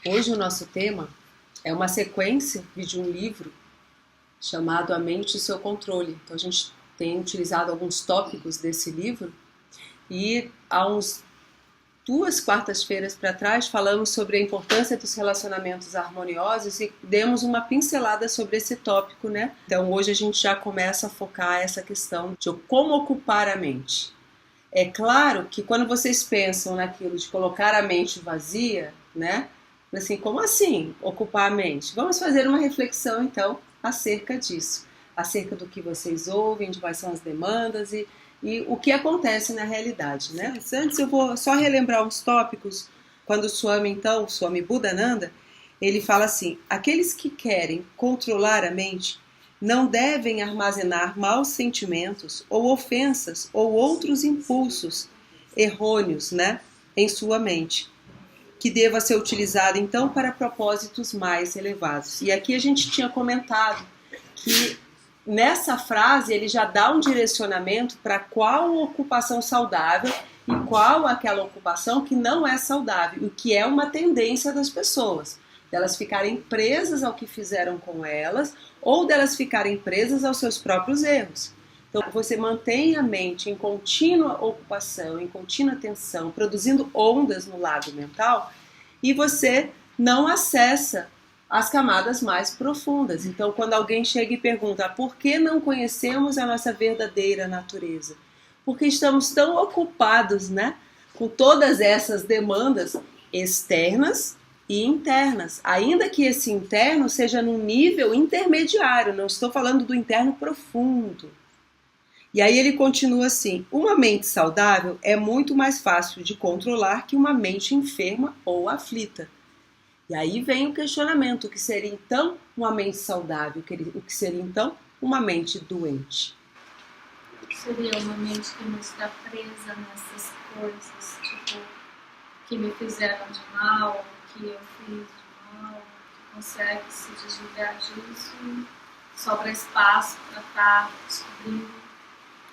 Hoje o nosso tema é uma sequência de um livro chamado A Mente e Seu Controle. Então a gente tem utilizado alguns tópicos desse livro e há uns 2 quartas-feiras para trás falamos sobre a importância dos relacionamentos harmoniosos e demos uma pincelada sobre esse tópico, né? Então hoje a gente já começa a focar essa questão de como ocupar a mente. É claro que quando vocês pensam naquilo de colocar a mente vazia, né? Assim, como assim ocupar a mente? Vamos fazer uma reflexão então acerca disso, acerca do que vocês ouvem, de quais são as demandas e o que acontece na realidade, né? Mas antes eu vou só relembrar uns tópicos. Quando o Swami Buddhananda, ele fala assim: aqueles que querem controlar a mente não devem armazenar maus sentimentos ou ofensas ou outros impulsos errôneos, né, em sua mente, que deva ser utilizada então para propósitos mais elevados. E aqui a gente tinha comentado que nessa frase ele já dá um direcionamento para qual ocupação saudável e qual aquela ocupação que não é saudável, o que é uma tendência das pessoas, delas ficarem presas ao que fizeram com elas ou delas ficarem presas aos seus próprios erros. Então você mantém a mente em contínua ocupação, em contínua tensão, produzindo ondas no lado mental e você não acessa as camadas mais profundas. Então quando alguém chega e pergunta por que não conhecemos a nossa verdadeira natureza? Porque estamos tão ocupados, né, com todas essas demandas externas e internas, ainda que esse interno seja num nível intermediário, não estou falando do interno profundo. E aí ele continua assim: uma mente saudável é muito mais fácil de controlar que uma mente enferma ou aflita. E aí vem o questionamento: o que seria então uma mente saudável? O que seria então uma mente doente? O que seria uma mente que não está presa nessas coisas, tipo, que me fizeram de mal, que eu fiz de mal, que consegue se desligar disso e sobra espaço para estar descobrindo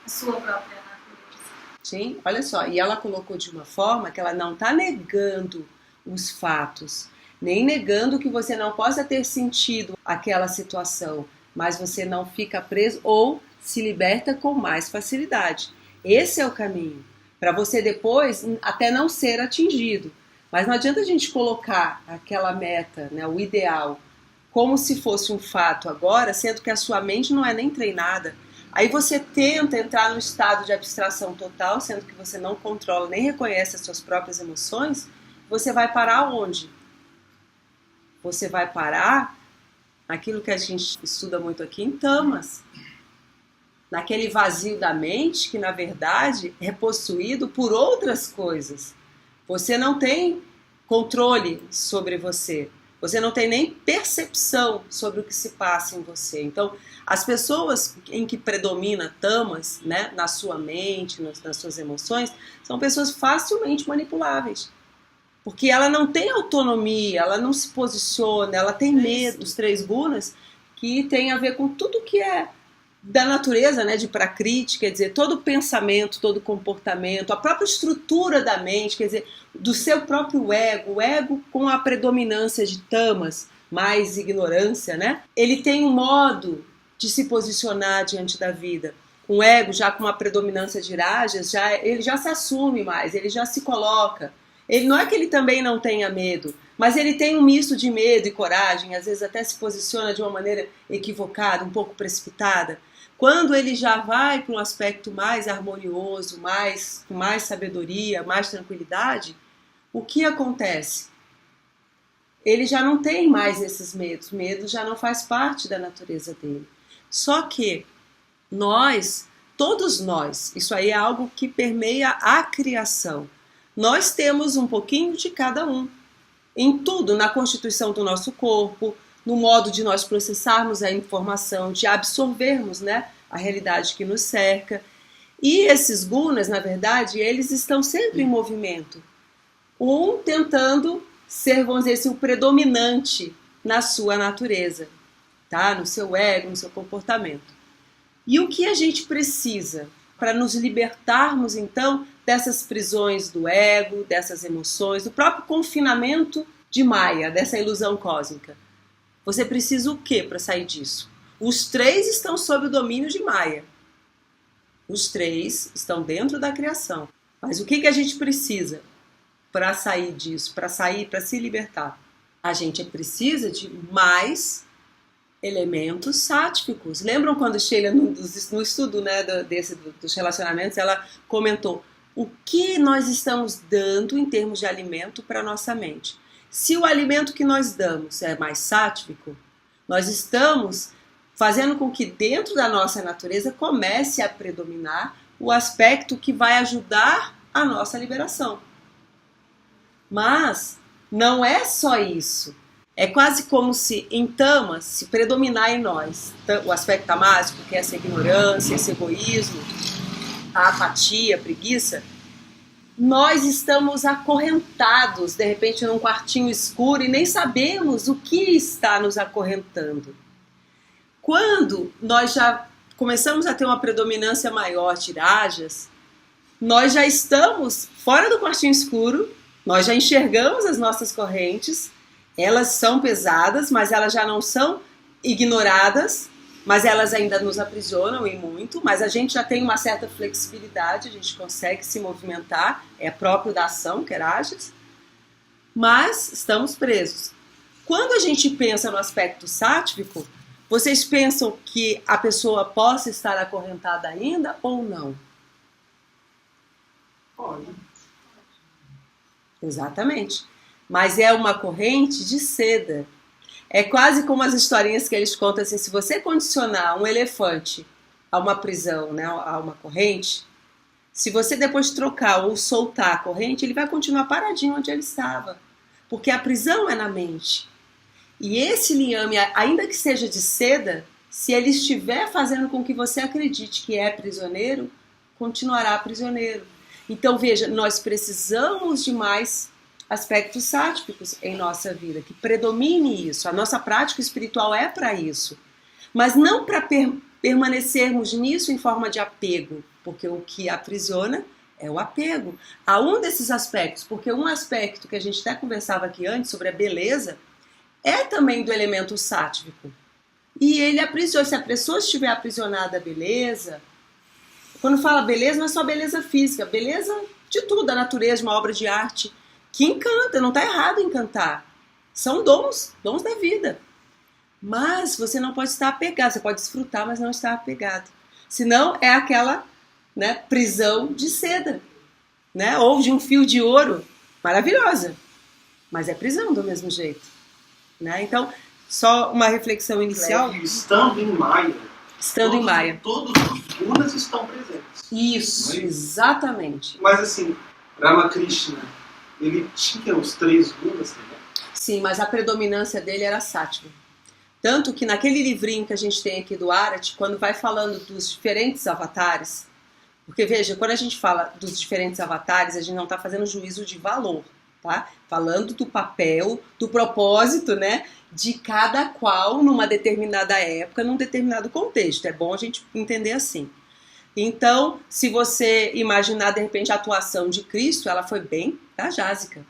a sua própria natureza. Sim, olha só, e ela colocou de uma forma que ela não está negando os fatos, nem negando que você não possa ter sentido aquela situação, mas você não fica preso ou se liberta com mais facilidade. Esse é o caminho, para você depois até não ser atingido. Mas não adianta a gente colocar aquela meta, né, o ideal, como se fosse um fato agora, sendo que a sua mente não é nem treinada. Aí você tenta entrar no estado de abstração total, sendo que você não controla nem reconhece as suas próprias emoções. Você vai parar onde? Você vai parar naquilo que a gente estuda muito aqui, em tamas. Naquele vazio da mente que, na verdade, é possuído por outras coisas. Você não tem controle sobre você. Você não tem nem percepção sobre o que se passa em você. Então, as pessoas em que predomina tamas, né, na sua mente, nas suas emoções, são pessoas facilmente manipuláveis. Porque ela não tem autonomia, ela não se posiciona, ela tem medo, os 3 gunas, que tem a ver com tudo que é da natureza, né, de prakriti, quer dizer, todo o pensamento, todo o comportamento, a própria estrutura da mente, quer dizer, do seu próprio ego, o ego com a predominância de tamas, mais ignorância, né? Ele tem um modo de se posicionar diante da vida. Um ego já com uma predominância de rajas, ele já se assume mais, ele já se coloca. Ele não é que ele também não tenha medo, mas ele tem um misto de medo e coragem, às vezes até se posiciona de uma maneira equivocada, um pouco precipitada. Quando ele já vai para um aspecto mais harmonioso, com mais sabedoria, mais tranquilidade, o que acontece? Ele já não tem mais esses medos, medo já não faz parte da natureza dele. Só que todos nós, isso aí é algo que permeia a criação. Nós temos um pouquinho de cada um, em tudo, na constituição do nosso corpo, no modo de nós processarmos a informação, de absorvermos, né, a realidade que nos cerca. E esses gunas, na verdade, eles estão sempre em movimento. Um tentando ser, vamos dizer assim, o predominante na sua natureza, tá? No seu ego, no seu comportamento. E o que a gente precisa para nos libertarmos, então, dessas prisões do ego, dessas emoções, do próprio confinamento de Maia, dessa ilusão cósmica. Você precisa o quê para sair disso? Os três estão sob o domínio de Maia. Os três estão dentro da criação. Mas o que a gente precisa para sair disso, para se libertar? A gente precisa de mais elementos sátvicos. Lembram quando Sheila, no estudo, né, dos relacionamentos, ela comentou o que nós estamos dando em termos de alimento para a nossa mente? Se o alimento que nós damos é mais sátvico, nós estamos fazendo com que dentro da nossa natureza comece a predominar o aspecto que vai ajudar a nossa liberação. Mas não é só isso. É quase como se em tamas, se predominar em nós o aspecto tamásico, que é essa ignorância, esse egoísmo, a apatia, a preguiça, nós estamos acorrentados, de repente, num quartinho escuro e nem sabemos o que está nos acorrentando. Quando nós já começamos a ter uma predominância maior de rajas, nós já estamos fora do quartinho escuro, nós já enxergamos as nossas correntes, elas são pesadas, mas elas já não são ignoradas, mas elas ainda nos aprisionam em muito, mas a gente já tem uma certa flexibilidade, a gente consegue se movimentar, é próprio da ação, que é rajas, mas estamos presos. Quando a gente pensa no aspecto sátvico, vocês pensam que a pessoa possa estar acorrentada ainda ou não? Pode. Exatamente. Mas é uma corrente de seda. É quase como as historinhas que eles contam assim, se você condicionar um elefante a uma prisão, né, a uma corrente, se você depois trocar ou soltar a corrente, ele vai continuar paradinho onde ele estava. Porque a prisão é na mente. E esse liame, ainda que seja de seda, se ele estiver fazendo com que você acredite que é prisioneiro, continuará prisioneiro. Então veja, nós precisamos de mais aspectos sátvicos em nossa vida, que predomine isso. A nossa prática espiritual é para isso. Mas não para permanecermos nisso em forma de apego, porque o que aprisiona é o apego a um desses aspectos, porque um aspecto que a gente até conversava aqui antes sobre a beleza é também do elemento sátvico. E ele aprisiona. Se a pessoa estiver aprisionada à beleza, quando fala beleza, não é só beleza física, beleza de tudo, da natureza, uma obra de arte, que encanta, não está errado encantar. São dons da vida. Mas você não pode estar apegado, você pode desfrutar, mas não estar apegado. Senão é aquela, né, prisão de seda, né, ou de um fio de ouro, maravilhosa, mas é prisão do mesmo jeito. Né? Então, só uma reflexão inicial. Estando em Maia. Todos os gunas estão presentes. Isso, exatamente. Mas assim, Ramakrishna, ele tinha os 3 gunas também? Sim, mas a predominância dele era sáttva. Tanto que naquele livrinho que a gente tem aqui do Arati, quando vai falando dos diferentes avatares, porque veja, quando a gente fala dos diferentes avatares, a gente não está fazendo juízo de valor. Tá? Falando do papel, do propósito, né, de cada qual numa determinada época, num determinado contexto. É bom a gente entender assim. Então, se você imaginar de repente a atuação de Cristo, ela foi bem rajásica.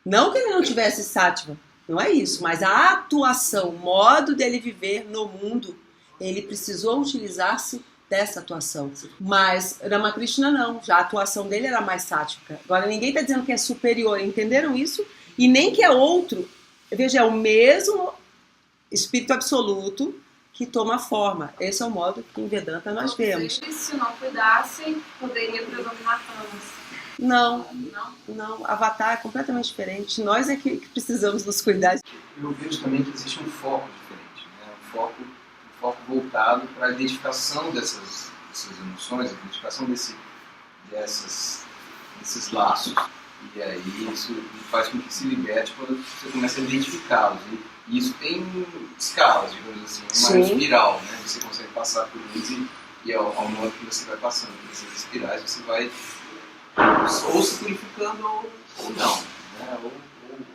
Não que ele não tivesse sáttva, não é isso, mas a atuação, o modo dele viver no mundo, ele precisou utilizar-se dessa atuação. Mas Ramakrishna não, já a atuação dele era mais sátvica. Agora ninguém está dizendo que é superior, entenderam isso? E nem que é outro. Veja, é o mesmo espírito absoluto que toma forma. Esse é o modo que em Vedanta nós vemos. Se não cuidassem, poderia predominar tamas. Não. Avatar é completamente diferente. Nós é que precisamos nos cuidar. Eu vejo também que existe um foco diferente, né? Um foco voltado para a identificação dessas emoções, a identificação desses laços. E aí isso faz com que se liberte quando você começa a identificá-los. E isso tem escalas, digamos assim, uma espiral, né? Você consegue passar por eles e ao modo que você vai passando por essas espirais, você vai ou se purificando ou não, né?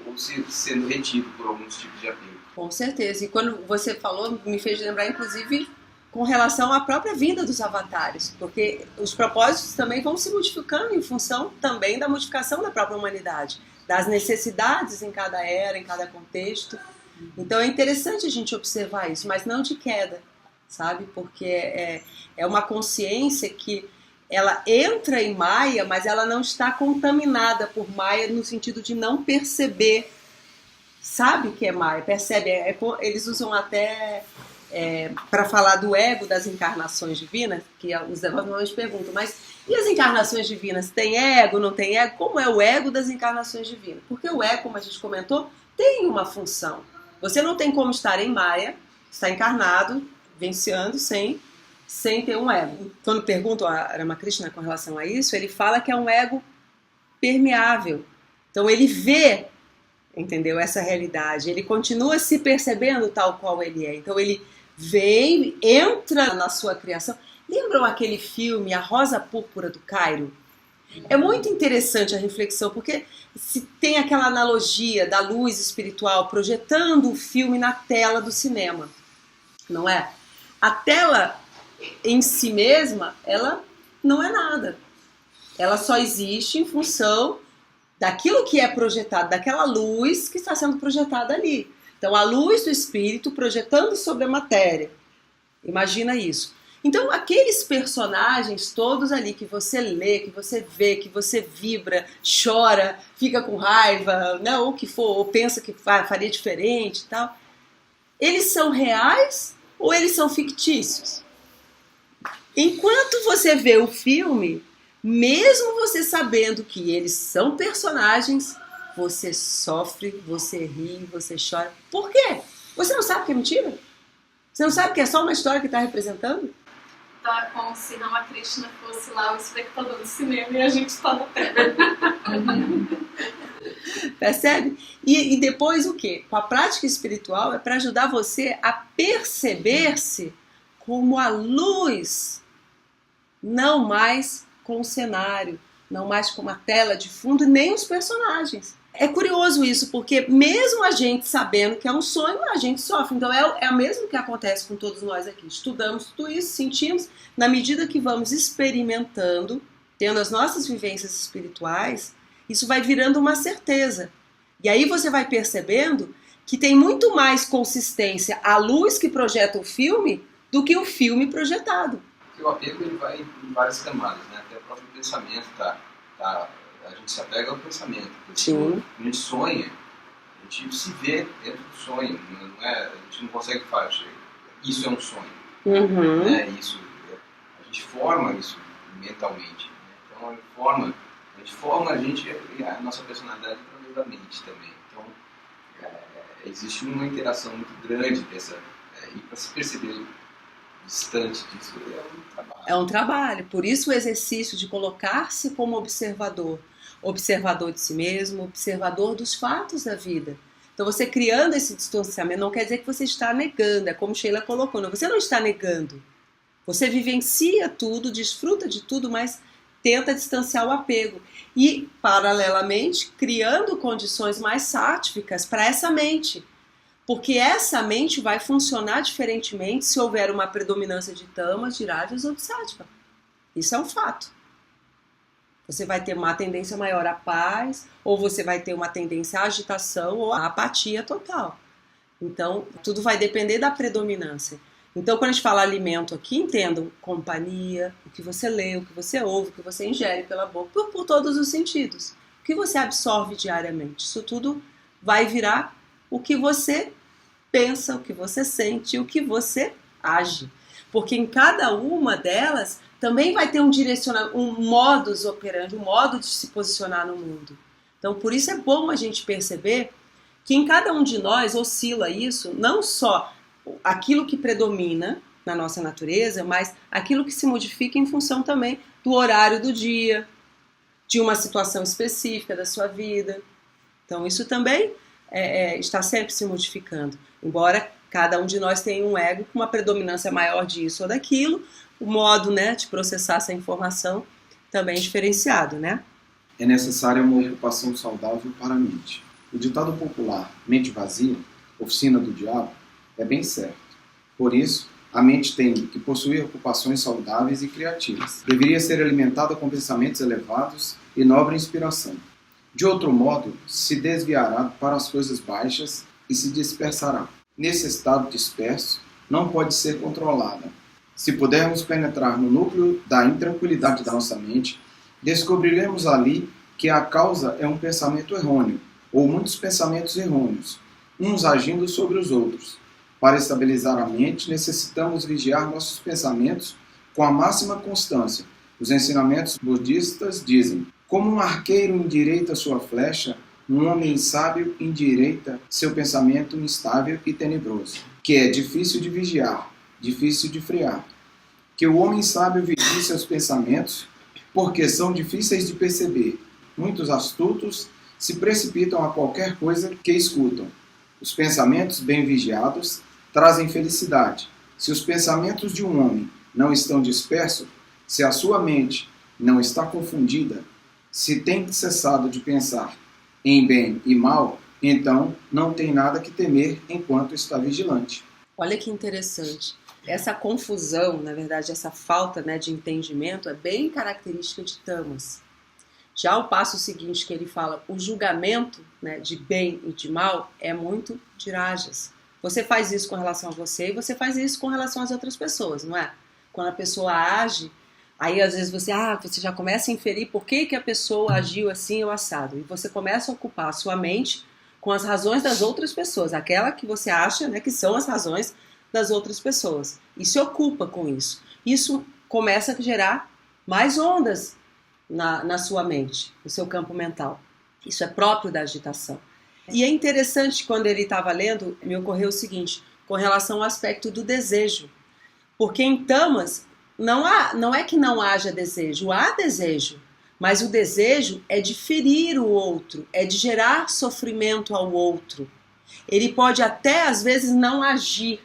Ou sendo retido por alguns tipos de apego. Com certeza. E quando você falou, me fez lembrar, inclusive, com relação à própria vinda dos avatares, porque os propósitos também vão se modificando em função também da modificação da própria humanidade, das necessidades em cada era, em cada contexto. Então é interessante a gente observar isso, mas não de queda, sabe? Porque é uma consciência que ela entra em Maia, mas ela não está contaminada por Maia no sentido de não perceber, sabe que é Maia, percebe? Eles usam até para falar do ego das encarnações divinas, que os devotos normalmente perguntam, mas e as encarnações divinas? Tem ego, não tem ego? Como é o ego das encarnações divinas? Porque o ego, como a gente comentou, tem uma função. Você não tem como estar em Maia, estar encarnado, vivenciando sem ter um ego. Quando perguntam a Ramakrishna com relação a isso, ele fala que é um ego permeável. Então ele vê, entendeu, essa realidade, ele continua se percebendo tal qual ele é. Então ele vem, entra na sua criação. Lembram aquele filme A Rosa Púrpura do Cairo? É muito interessante a reflexão, porque se tem aquela analogia da luz espiritual projetando o filme na tela do cinema, não é? A tela em si mesma, ela não é nada. Ela só existe em função daquilo que é projetado, daquela luz que está sendo projetada ali. Então, a luz do espírito projetando sobre a matéria. Imagina isso. Então, aqueles personagens todos ali que você lê, que você vê, que você vibra, chora, fica com raiva, né, ou que for, ou pensa que faria diferente e tal, eles são reais ou eles são fictícios? Enquanto você vê o filme, mesmo você sabendo que eles são personagens, você sofre, você ri, você chora. Por quê? Você não sabe que é mentira? Você não sabe que é só uma história que está representando? Então é como se Ramakrishna fosse lá o espectador do cinema e a gente está na tela. Percebe? E depois o quê? Com a prática espiritual é para ajudar você a perceber-se como a luz, não mais com o cenário, não mais com a tela de fundo, nem os personagens. É curioso isso, porque mesmo a gente sabendo que é um sonho, a gente sofre. Então é o mesmo que acontece com todos nós aqui. Estudamos tudo isso, sentimos, na medida que vamos experimentando, tendo as nossas vivências espirituais, isso vai virando uma certeza. E aí você vai percebendo que tem muito mais consistência a luz que projeta o filme do que o filme projetado. O apego ele vai em várias camadas, né? Até o próprio pensamento a gente se apega ao pensamento. Sim. A gente sonha, a gente se vê dentro do sonho, não é? A gente não consegue falar, isso é um sonho. Uhum. Né? A gente forma isso mentalmente. Né? Então a gente forma a nossa personalidade através da mente também. Então existe uma interação muito grande dessa, e para se perceber distante disso é um trabalho. É um trabalho, por isso o exercício de colocar-se como observador de si mesmo, observador dos fatos da vida. Então você criando esse distanciamento não quer dizer que você está negando, é como Sheila colocou, não, você não está negando. Você vivencia tudo, desfruta de tudo, mas tenta distanciar o apego. E, paralelamente, criando condições mais sátvicas para essa mente. Porque essa mente vai funcionar diferentemente se houver uma predominância de tamas, de rajas ou de sattva. Isso é um fato. Você vai ter uma tendência maior à paz, ou você vai ter uma tendência à agitação ou à apatia total. Então, tudo vai depender da predominância. Então, quando a gente fala alimento aqui, entendam companhia, o que você lê, o que você ouve, o que você ingere pela boca, por todos os sentidos. O que você absorve diariamente. Isso tudo vai virar o que você pensa, o que você sente, o que você age. Porque em cada uma delas também vai ter um direcionamento, um modus operandi, um modo de se posicionar no mundo. Então, por isso é bom a gente perceber que em cada um de nós oscila isso, não só aquilo que predomina na nossa natureza, mas aquilo que se modifica em função também do horário do dia, de uma situação específica da sua vida. Então, isso também está sempre se modificando. Embora cada um de nós tenha um ego com uma predominância maior disso ou daquilo, o modo, né, de processar essa informação também é diferenciado, né? É necessária uma ocupação saudável para a mente. O ditado popular, mente vazia, oficina do diabo, é bem certo. Por isso, A mente tem que possuir ocupações saudáveis e criativas. Deveria ser alimentada com pensamentos elevados e nobre inspiração. De outro modo, se desviará para as coisas baixas e se dispersará. Nesse estado disperso, não pode ser controlada. Se pudermos penetrar no núcleo da intranquilidade da nossa mente, descobriremos ali que a causa é um pensamento errôneo, ou muitos pensamentos errôneos, uns agindo sobre os outros. Para estabilizar a mente, necessitamos vigiar nossos pensamentos com a máxima constância. Os ensinamentos budistas dizem: como um arqueiro endireita sua flecha, um homem sábio endireita seu pensamento instável e tenebroso, que é difícil de vigiar, difícil de frear. Que o homem sábio vigie seus pensamentos, porque são difíceis de perceber. Muitos astutos se precipitam a qualquer coisa que escutam. Os pensamentos bem vigiados trazem felicidade. Se os pensamentos de um homem não estão dispersos, se a sua mente não está confundida, se tem cessado de pensar em bem e mal, então não tem nada que temer enquanto está vigilante. Olha que interessante. Essa confusão, na verdade, essa falta, né, de entendimento é bem característica de Tamas. Já o passo seguinte que ele fala, o julgamento, né, de bem e de mal é muito de Rajas. Você faz isso com relação a você e você faz isso com relação às outras pessoas, não é? Quando a pessoa age, aí às vezes você já começa a inferir por que a pessoa agiu assim ou assado. E você começa a ocupar a sua mente com as razões das outras pessoas, aquela que você acha, né, que são as razões das outras pessoas. E se ocupa com isso. Isso começa a gerar mais ondas na sua mente, no seu campo mental. Isso é próprio da agitação. E é interessante, quando ele estava lendo, me ocorreu o seguinte, com relação ao aspecto do desejo. Porque em Tamas, não é que não haja desejo, há desejo. Mas o desejo é de ferir o outro, é de gerar sofrimento ao outro. Ele pode até, às vezes, não agir,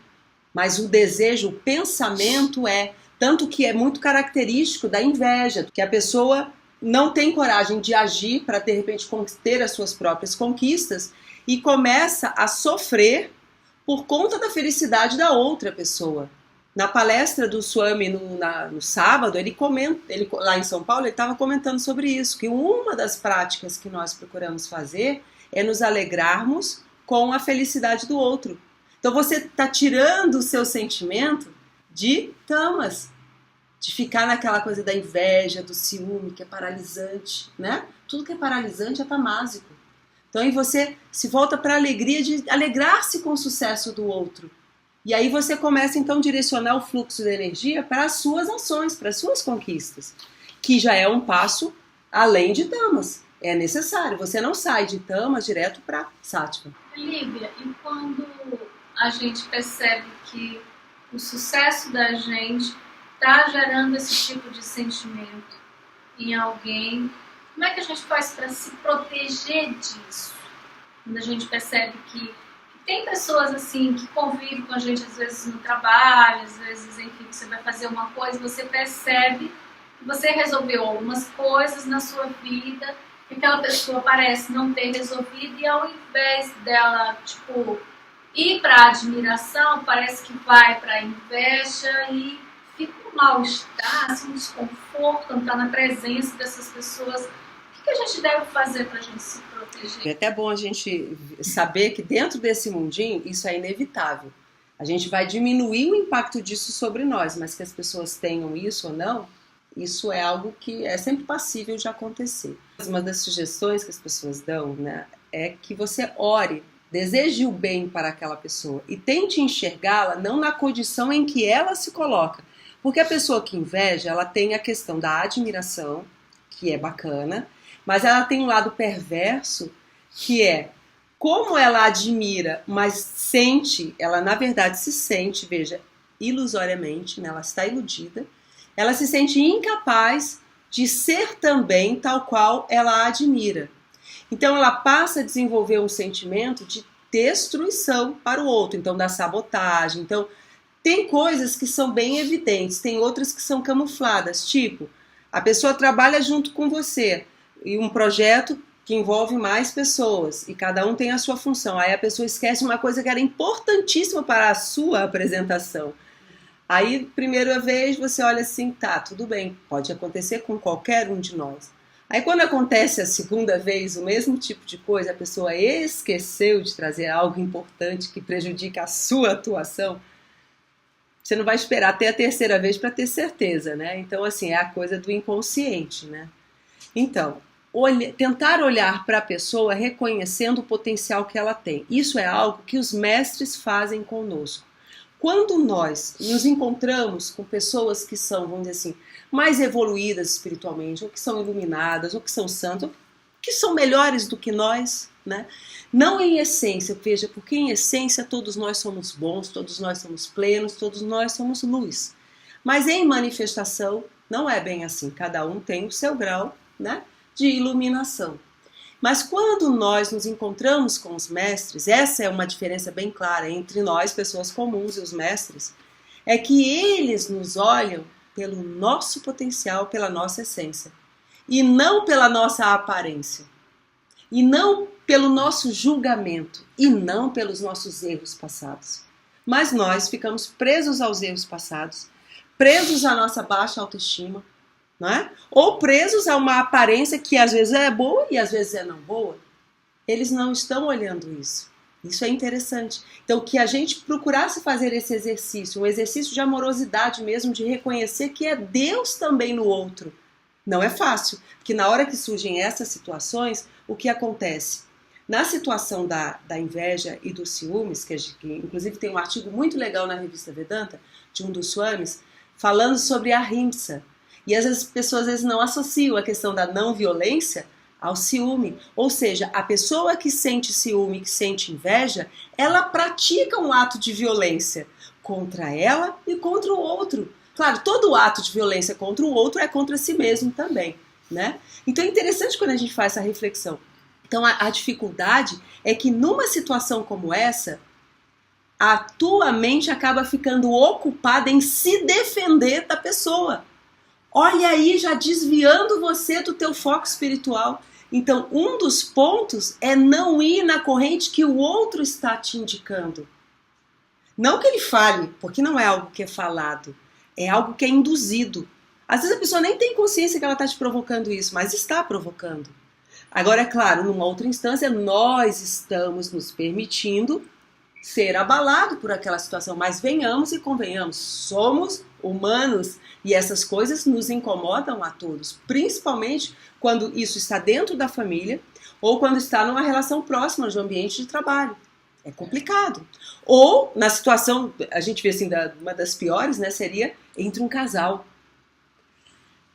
mas o desejo, o pensamento é. Tanto que é muito característico da inveja, que a pessoa não tem coragem de agir para, de repente, ter as suas próprias conquistas e começa a sofrer por conta da felicidade da outra pessoa. Na palestra do Swami no sábado, ele lá em São Paulo, ele estava comentando sobre isso, que uma das práticas que nós procuramos fazer é nos alegrarmos com a felicidade do outro. Então você está tirando o seu sentimento de Tamas, de ficar naquela coisa da inveja, do ciúme, que é paralisante, né? Tudo que é paralisante é tamásico. Então aí você se volta para a alegria de alegrar-se com o sucesso do outro. E aí você começa então a direcionar o fluxo de energia para as suas ações, para as suas conquistas, que já é um passo além de Tamas. É necessário, você não sai de Tamas direto para Sattva. Lívia, e quando a gente percebe que o sucesso da gente está gerando esse tipo de sentimento em alguém, como é que a gente faz para se proteger disso? Quando a gente percebe que tem pessoas assim que convivem com a gente às vezes no trabalho, às vezes, enfim, você vai fazer uma coisa, você percebe que você resolveu algumas coisas na sua vida que aquela pessoa parece não ter resolvido, e ao invés dela, tipo, ir para a admiração, parece que vai para a inveja e fica um mal-estar, assim, um desconforto quando está na presença dessas pessoas. O que a gente deve fazer para a gente se proteger? É até bom a gente saber que dentro desse mundinho isso é inevitável. A gente vai diminuir o impacto disso sobre nós, mas que as pessoas tenham isso ou não, isso é algo que é sempre passível de acontecer. Uma das sugestões que as pessoas dão, né, é que você ore, deseje o bem para aquela pessoa e tente enxergá-la não na condição em que ela se coloca. Porque a pessoa que inveja, ela tem a questão da admiração, que é bacana, mas ela tem um lado perverso, que é como ela admira, mas sente, ela na verdade se sente, veja, ilusoriamente, né, ela está iludida, ela se sente incapaz de ser também tal qual ela admira. Então ela passa a desenvolver um sentimento de destruição para o outro, então da sabotagem. Então tem coisas que são bem evidentes, tem outras que são camufladas, tipo, a pessoa trabalha junto com você e um projeto que envolve mais pessoas e cada um tem a sua função. Aí a pessoa esquece uma coisa que era importantíssima para a sua apresentação. Aí, primeira vez, você olha assim, tá, tudo bem, pode acontecer com qualquer um de nós. Aí, quando acontece a segunda vez o mesmo tipo de coisa, a pessoa esqueceu de trazer algo importante que prejudica a sua atuação, você não vai esperar até a terceira vez para ter certeza, né? Então, assim, é a coisa do inconsciente, né? Então, tentar olhar para a pessoa reconhecendo o potencial que ela tem. Isso é algo que os mestres fazem conosco. Quando nós nos encontramos com pessoas que são, vamos dizer assim, mais evoluídas espiritualmente, ou que são iluminadas, ou que são santas, ou que são melhores do que nós, né? Não em essência, veja, porque em essência todos nós somos bons, todos nós somos plenos, todos nós somos luz. Mas em manifestação não é bem assim, cada um tem o seu grau, né, de iluminação. Mas quando nós nos encontramos com os mestres, essa é uma diferença bem clara entre nós, pessoas comuns, e os mestres, é que eles nos olham pelo nosso potencial, pela nossa essência, e não pela nossa aparência, e não pelo nosso julgamento, e não pelos nossos erros passados. Mas nós ficamos presos aos erros passados, presos à nossa baixa autoestima, não é? Ou presos a uma aparência que às vezes é boa e às vezes é não boa. Eles não estão olhando isso. Isso é interessante. Então, que a gente procurasse fazer esse exercício, um exercício de amorosidade mesmo, de reconhecer que é Deus também no outro. Não é fácil, porque na hora que surgem essas situações, o que acontece? Na situação da inveja e dos ciúmes, que inclusive tem um artigo muito legal na revista Vedanta, de um dos swamis, falando sobre a ahimsa. E as pessoas às vezes não associam a questão da não violência ao ciúme. Ou seja, a pessoa que sente ciúme, que sente inveja, ela pratica um ato de violência contra ela e contra o outro. Claro, todo ato de violência contra o outro é contra si mesmo também, né? Então é interessante quando a gente faz essa reflexão. Então a dificuldade é que numa situação como essa, a tua mente acaba ficando ocupada em se defender da pessoa. Olha aí, já desviando você do teu foco espiritual. Então, um dos pontos é não ir na corrente que o outro está te indicando. Não que ele fale, porque não é algo que é falado, é algo que é induzido. Às vezes a pessoa nem tem consciência que ela está te provocando isso, mas está provocando. Agora, é claro, numa outra instância, nós estamos nos permitindo ser abalado por aquela situação, mas venhamos e convenhamos, somos humanos e essas coisas nos incomodam a todos, principalmente quando isso está dentro da família ou quando está numa relação próxima de um ambiente de trabalho. É complicado. Ou na situação, a gente vê assim, uma das piores, né, seria entre um casal.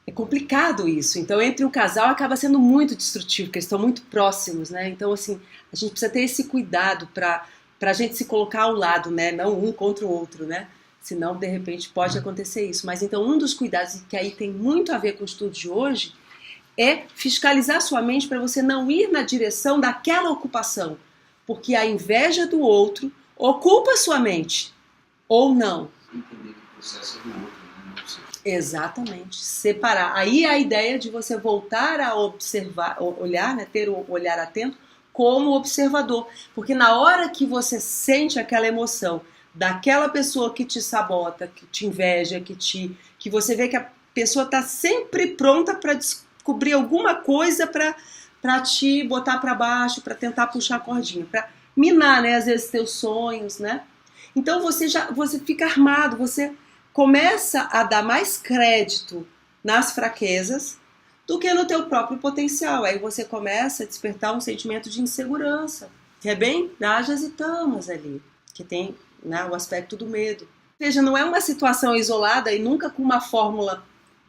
É complicado isso. Então, entre um casal acaba sendo muito destrutivo, porque eles estão muito próximos, né? Então, assim, a gente precisa ter esse cuidado para a gente se colocar ao lado, né? Não um contra o outro, né? Senão, de repente, pode acontecer isso. Mas, então, um dos cuidados, que aí tem muito a ver com o estudo de hoje, é fiscalizar sua mente para você não ir na direção daquela ocupação. Porque a inveja do outro ocupa sua mente. Ou não. Entender que o processo é do outro, né? Não sei. Exatamente. Separar. Aí a ideia de você voltar a observar, olhar, né? Ter o olhar atento como observador. Porque na hora que você sente aquela emoção daquela pessoa que te sabota, que te inveja, que você vê que a pessoa está sempre pronta para descobrir alguma coisa para te botar para baixo, para tentar puxar a cordinha, para minar, né, às vezes teus sonhos, né? Então você fica armado, você começa a dar mais crédito nas fraquezas do que no teu próprio potencial. Aí você começa a despertar um sentimento de insegurança, que é bem rajas e tamas ali, que tem, né, o aspecto do medo. Veja, não é uma situação isolada e nunca com uma fórmula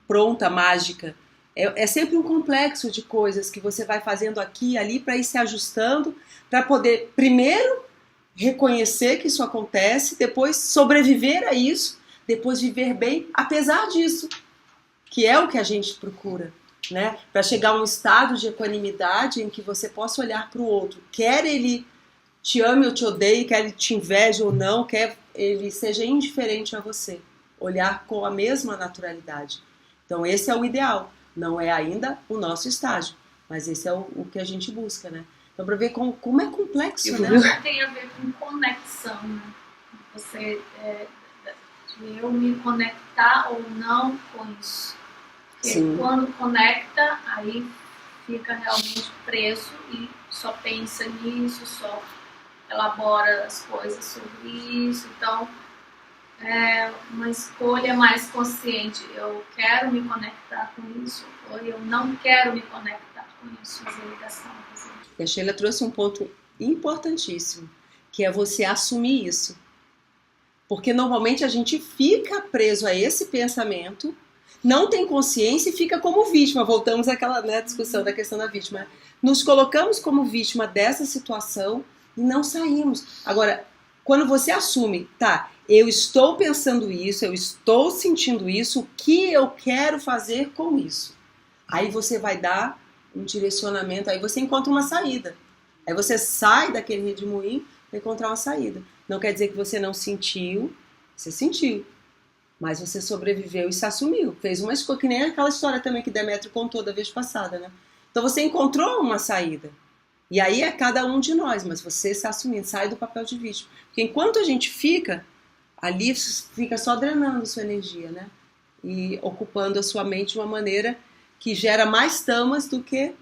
pronta, mágica. É sempre um complexo de coisas que você vai fazendo aqui e ali para ir se ajustando, para poder, primeiro, reconhecer que isso acontece, depois sobreviver a isso, depois viver bem, apesar disso, que é o que a gente procura, né? Para chegar a um estado de equanimidade em que você possa olhar para o outro, quer ele te ame ou te odeie, quer ele te inveje ou não, quer ele seja indiferente a você, olhar com a mesma naturalidade. Então esse é o ideal. Não é ainda o nosso estágio, mas esse é o que a gente busca, né? Então, para ver como é complexo, né? Isso tem a ver com conexão, né? Você, de eu me conectar ou não com isso. Porque Sim. quando conecta, aí fica realmente preso e só pensa nisso, só elabora as coisas sobre isso. Então, é uma escolha mais consciente. Eu quero me conectar com isso ou eu não quero me conectar com isso, fazer ligação. E a Sheila trouxe um ponto importantíssimo, que é você assumir isso. Porque normalmente a gente fica preso a esse pensamento, não tem consciência e fica como vítima. Voltamos àquela, né, discussão da questão da vítima. Nos colocamos como vítima dessa situação e não saímos. Agora, quando você assume, tá, eu estou pensando isso, eu estou sentindo isso, o que eu quero fazer com isso? Aí você vai dar um direcionamento, aí você encontra uma saída. Aí você sai daquele redemoinho para encontrar uma saída. Não quer dizer que você não sentiu, você sentiu. Mas você sobreviveu e se assumiu. Fez uma escolha, que nem aquela história também que Demétrio contou da vez passada, né? Então você encontrou uma saída. E aí é cada um de nós, mas você se assumindo, sai do papel de vítima. Porque enquanto a gente fica, ali fica só drenando sua energia, né? E ocupando a sua mente de uma maneira que gera mais tamas do que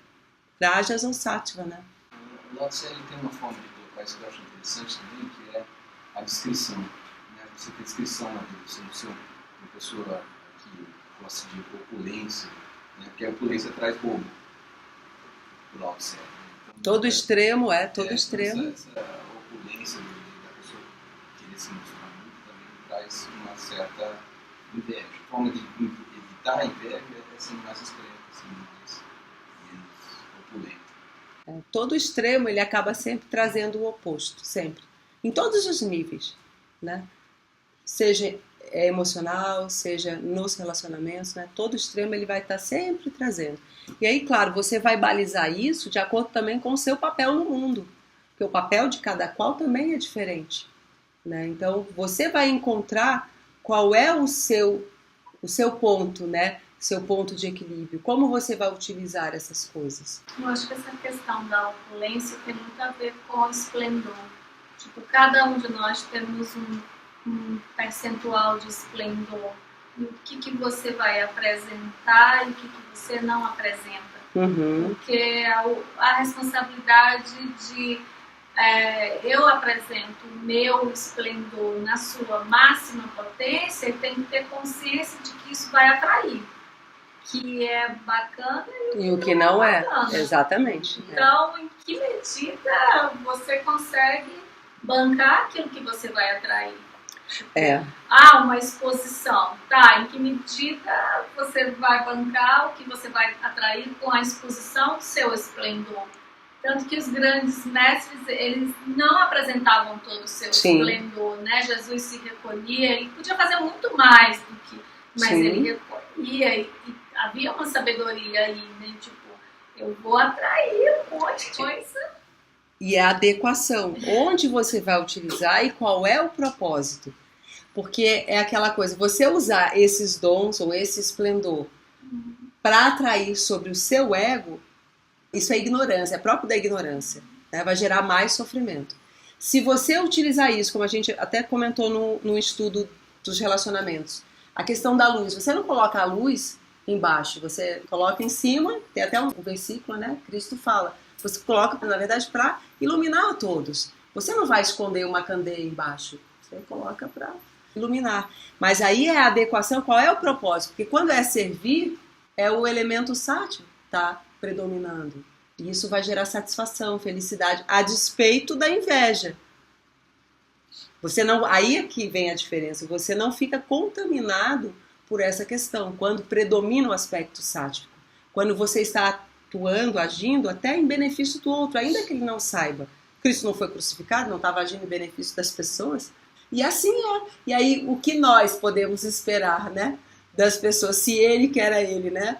rajas ou sattva, né? O Lao Tse tem uma forma de colocar isso que eu acho interessante também, que é a descrição. Né? Você tem descrição na vida, você não ser uma pessoa que gosta de opulência, né? Porque a opulência traz roubo. O Lao Tse. Então, todo extremo. Essa opulência da pessoa querer se emocionar muito também traz uma certa inveja. A forma de evitar a inveja é assim, mais discreta, assim, menos opulenta. Todo extremo ele acaba sempre trazendo o oposto, sempre. Em todos os níveis, né? Seja emocional, seja nos relacionamentos, né? Todo extremo ele vai estar sempre trazendo. E aí, claro, você vai balizar isso de acordo também com o seu papel no mundo, porque o papel de cada qual também é diferente, né? Então, você vai encontrar qual é o seu ponto, né? Seu ponto de equilíbrio, como você vai utilizar essas coisas. Eu acho que essa questão da opulência tem muito a ver com esplendor. Tipo, cada um de nós temos um percentual de esplendor. E o que você vai apresentar e o que você não apresenta. Porque a responsabilidade de eu apresento o meu esplendor na sua máxima potência e tenho que ter consciência de que isso vai atrair. Que é bacana e o que não é. Bacana. Exatamente. Então, em que medida você consegue bancar aquilo que você vai atrair? Uma exposição. Tá, em que medida você vai bancar o que você vai atrair com a exposição do seu esplendor? Tanto que os grandes mestres, eles não apresentavam todo o seu esplendor, né? Jesus se recolhia, ele podia fazer muito mais do que... Mas ele recolhia e havia uma sabedoria aí, né? Tipo, eu vou atrair um monte de coisa. E a adequação, onde você vai utilizar e qual é o propósito. Porque é aquela coisa, você usar esses dons ou esse esplendor para atrair sobre o seu ego, isso é ignorância, é próprio da ignorância, né? Vai gerar mais sofrimento. Se você utilizar isso, como a gente até comentou no estudo dos relacionamentos, a questão da luz, você não coloca a luz embaixo, você coloca em cima, tem até um versículo, né? Cristo fala, você coloca, na verdade, para iluminar a todos. Você não vai esconder uma candeia embaixo, você coloca para iluminar. Mas aí é a adequação, qual é o propósito? Porque quando é servir, é o elemento sáttva, tá predominando. E isso vai gerar satisfação, felicidade, a despeito da inveja. Você não, aí é que vem a diferença, você não fica contaminado por essa questão, quando predomina o aspecto sáttvico. Quando você está atuando, agindo até em benefício do outro, ainda que ele não saiba. Cristo não foi crucificado, não estava agindo em benefício das pessoas. E assim é. E aí, o que nós podemos esperar, né, das pessoas, se ele que era ele, né?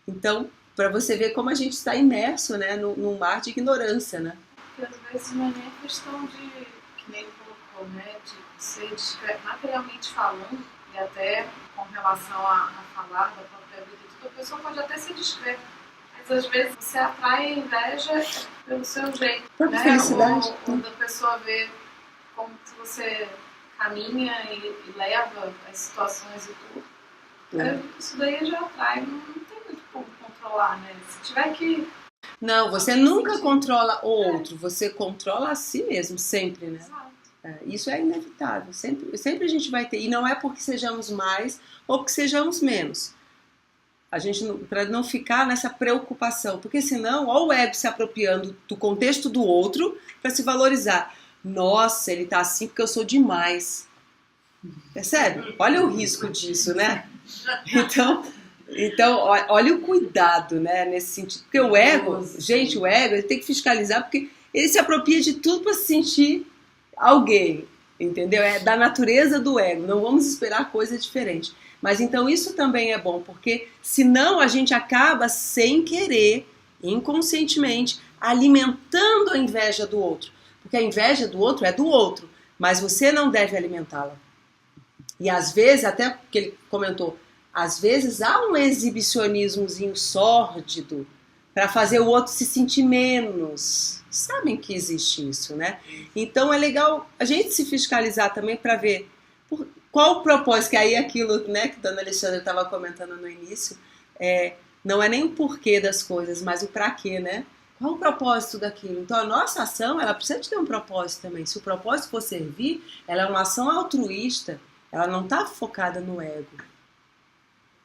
Então, para você ver como a gente está imerso, né, num mar de ignorância, né? Porque às vezes não é nem questão de, que nem ele colocou, né, de ser discreto, materialmente falando, e até com relação a falar da própria vida, a pessoa pode até ser discreta, mas às vezes você atrai a inveja pelo seu jeito, né? Felicidade. Quando a pessoa vê como se você caminha e leva as situações e tudo, isso daí já atrai, não tem muito como controlar, né? Se tiver que... Não, você nunca controla o outro, você controla a si mesmo, sempre, né? Exato. Isso é inevitável, sempre a gente vai ter, e não é porque sejamos mais ou porque sejamos menos. A gente, para não ficar nessa preocupação, porque senão, olha o ego se apropriando do contexto do outro para se valorizar. Nossa, ele tá assim porque eu sou demais. Percebe? Olha o risco disso, né? Então olha o cuidado, né, nesse sentido. Porque o ego, gente, o ego, ele tem que fiscalizar porque ele se apropria de tudo para se sentir alguém, entendeu? É da natureza do ego, não vamos esperar coisa diferente. Mas então isso também é bom, porque senão a gente acaba sem querer, inconscientemente, alimentando a inveja do outro. Porque a inveja do outro é do outro, mas você não deve alimentá-la. E às vezes, até que ele comentou, às vezes há um exibicionismozinho sórdido para fazer o outro se sentir menos. Sabem que existe isso, né? Então é legal a gente se fiscalizar também para ver qual o propósito, que aí aquilo, né, que a dona Alexandra estava comentando no início, não é nem o porquê das coisas, mas o para quê, né? Qual o propósito daquilo? Então a nossa ação, ela precisa de ter um propósito também. Se o propósito for servir, ela é uma ação altruísta, ela não está focada no ego.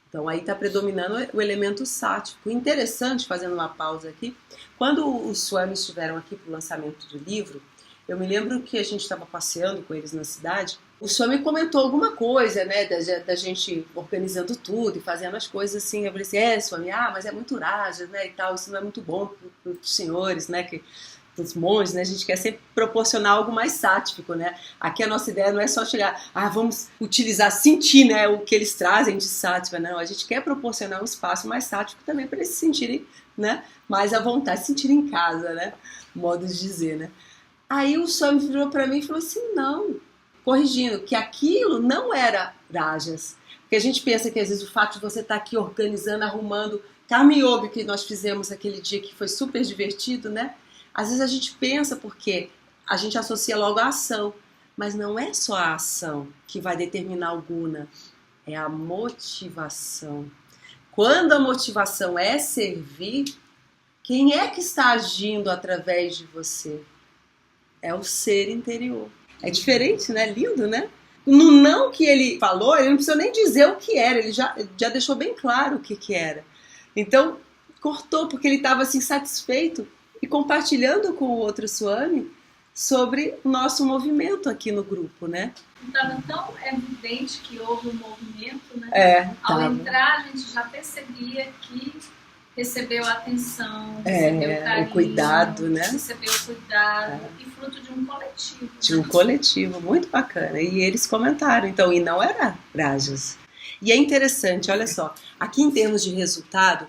Então aí está predominando o elemento sático. Interessante, fazendo uma pausa aqui, quando os Swamis estiveram aqui para o lançamento do livro, eu me lembro que a gente estava passeando com eles na cidade, o Swami comentou alguma coisa, né, da gente organizando tudo e fazendo as coisas assim. Eu falei assim, Swami, mas é muito raja, né, e tal, isso não é muito bom para os senhores, né, para os monges, né, a gente quer sempre proporcionar algo mais sático, né. Aqui a nossa ideia não é só chegar, vamos utilizar, sentir, né, o que eles trazem de sátiva, não, a gente quer proporcionar um espaço mais sático também para eles se sentirem, né, mais à vontade, se sentirem em casa, né, modo de dizer, né. Aí o Swami virou para mim e falou assim, não, corrigindo, que aquilo não era rajas. Porque a gente pensa que às vezes o fato de você estar aqui organizando, arrumando, Karma Yoga que nós fizemos aquele dia que foi super divertido, né? Às vezes a gente pensa porque a gente associa logo a ação, mas não é só a ação que vai determinar o guna, é a motivação. Quando a motivação é servir, quem é que está agindo através de você? É o ser interior. É diferente, né? Lindo, né? No não que ele falou, ele não precisou nem dizer o que era, ele já deixou bem claro o que era. Então, cortou, porque ele estava assim, satisfeito e compartilhando com o outro Swami sobre o nosso movimento aqui no grupo, né? Estava tão evidente que houve um movimento, né? Ao entrar, a gente já percebia que recebeu atenção, recebeu carinho, o cuidado, né? Recebeu o cuidado e fruto de um coletivo. De um coletivo, muito bacana. E eles comentaram, então, e não era rajas. E é interessante, olha só, aqui em termos de resultado,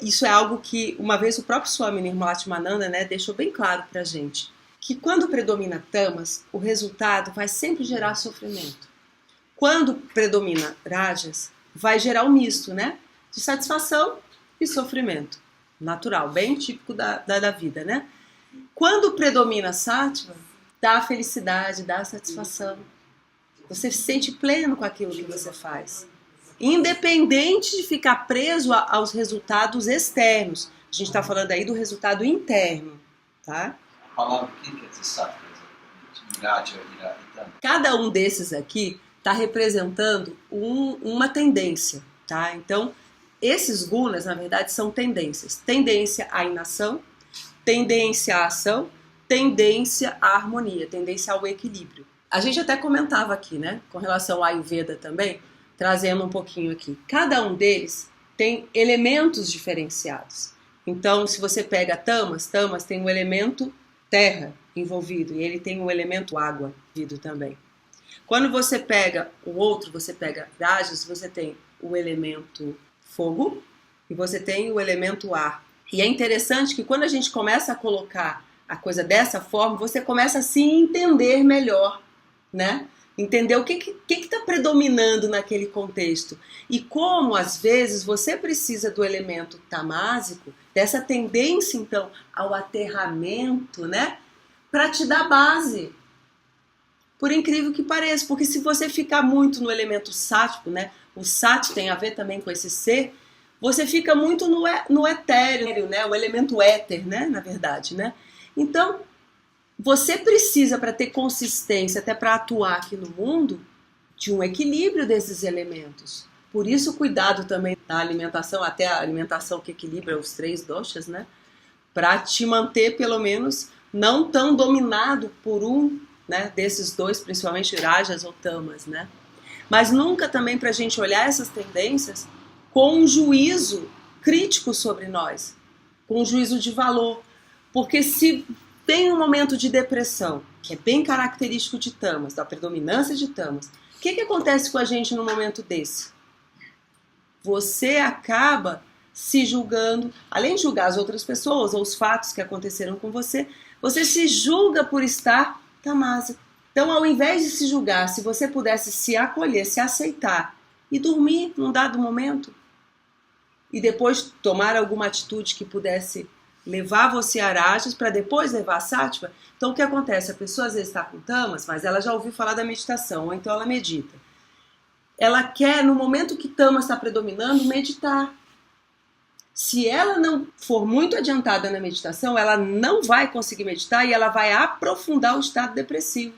isso é algo que uma vez o próprio Swami Nirmalatmananda, né, deixou bem claro pra gente, que quando predomina tamas, o resultado vai sempre gerar sofrimento. Quando predomina rajas, vai gerar um misto, né, de satisfação e sofrimento, natural, bem típico da vida, né? Quando predomina sátiva, dá a felicidade, dá a satisfação. Você se sente pleno com aquilo que você faz. Independente de ficar preso aos resultados externos. A gente está falando aí do resultado interno, tá? A palavra o que quer dizer sátiva? Cada um desses aqui está representando uma tendência, tá? Então, esses gunas, na verdade, são tendências. Tendência à inação, tendência à ação, tendência à harmonia, tendência ao equilíbrio. A gente até comentava aqui, né, com relação ao Ayurveda também, trazendo um pouquinho aqui. Cada um deles tem elementos diferenciados. Então, se você pega tamas tem o elemento terra envolvido e ele tem o elemento água envolvido também. Quando você pega o outro, você pega rajas, você tem o elemento fogo e você tem o elemento ar. E é interessante que quando a gente começa a colocar a coisa dessa forma, você começa a se entender melhor, né? Entender o que está predominando naquele contexto. E como, às vezes, você precisa do elemento tamásico, dessa tendência, então, ao aterramento, né? Para te dar base. Por incrível que pareça, porque se você ficar muito no elemento sático, né? O sat tem a ver também com esse ser, você fica muito no etéreo, né? O elemento éter, né? Na verdade, né? Então, você precisa, para ter consistência, até para atuar aqui no mundo, de um equilíbrio desses elementos. Por isso o cuidado também da alimentação, até a alimentação que equilibra os 3 doshas, né? Para te manter, pelo menos, não tão dominado por um, né, desses 2, principalmente rajas ou tamas, né? Mas nunca também para a gente olhar essas tendências com um juízo crítico sobre nós, com um juízo de valor. Porque se tem um momento de depressão, que é bem característico de tamas, da predominância de tamas, o que acontece com a gente no momento desse? Você acaba se julgando, além de julgar as outras pessoas ou os fatos que aconteceram com você, você se julga por estar tamasa. Então, ao invés de se julgar, se você pudesse se acolher, se aceitar e dormir num dado momento e depois tomar alguma atitude que pudesse levar você a rajas para depois levar a sáttva, então o que acontece? A pessoa às vezes está com tamas, mas ela já ouviu falar da meditação, ou então ela medita. Ela quer, no momento que tamas está predominando, meditar. Se ela não for muito adiantada na meditação, ela não vai conseguir meditar e ela vai aprofundar o estado depressivo.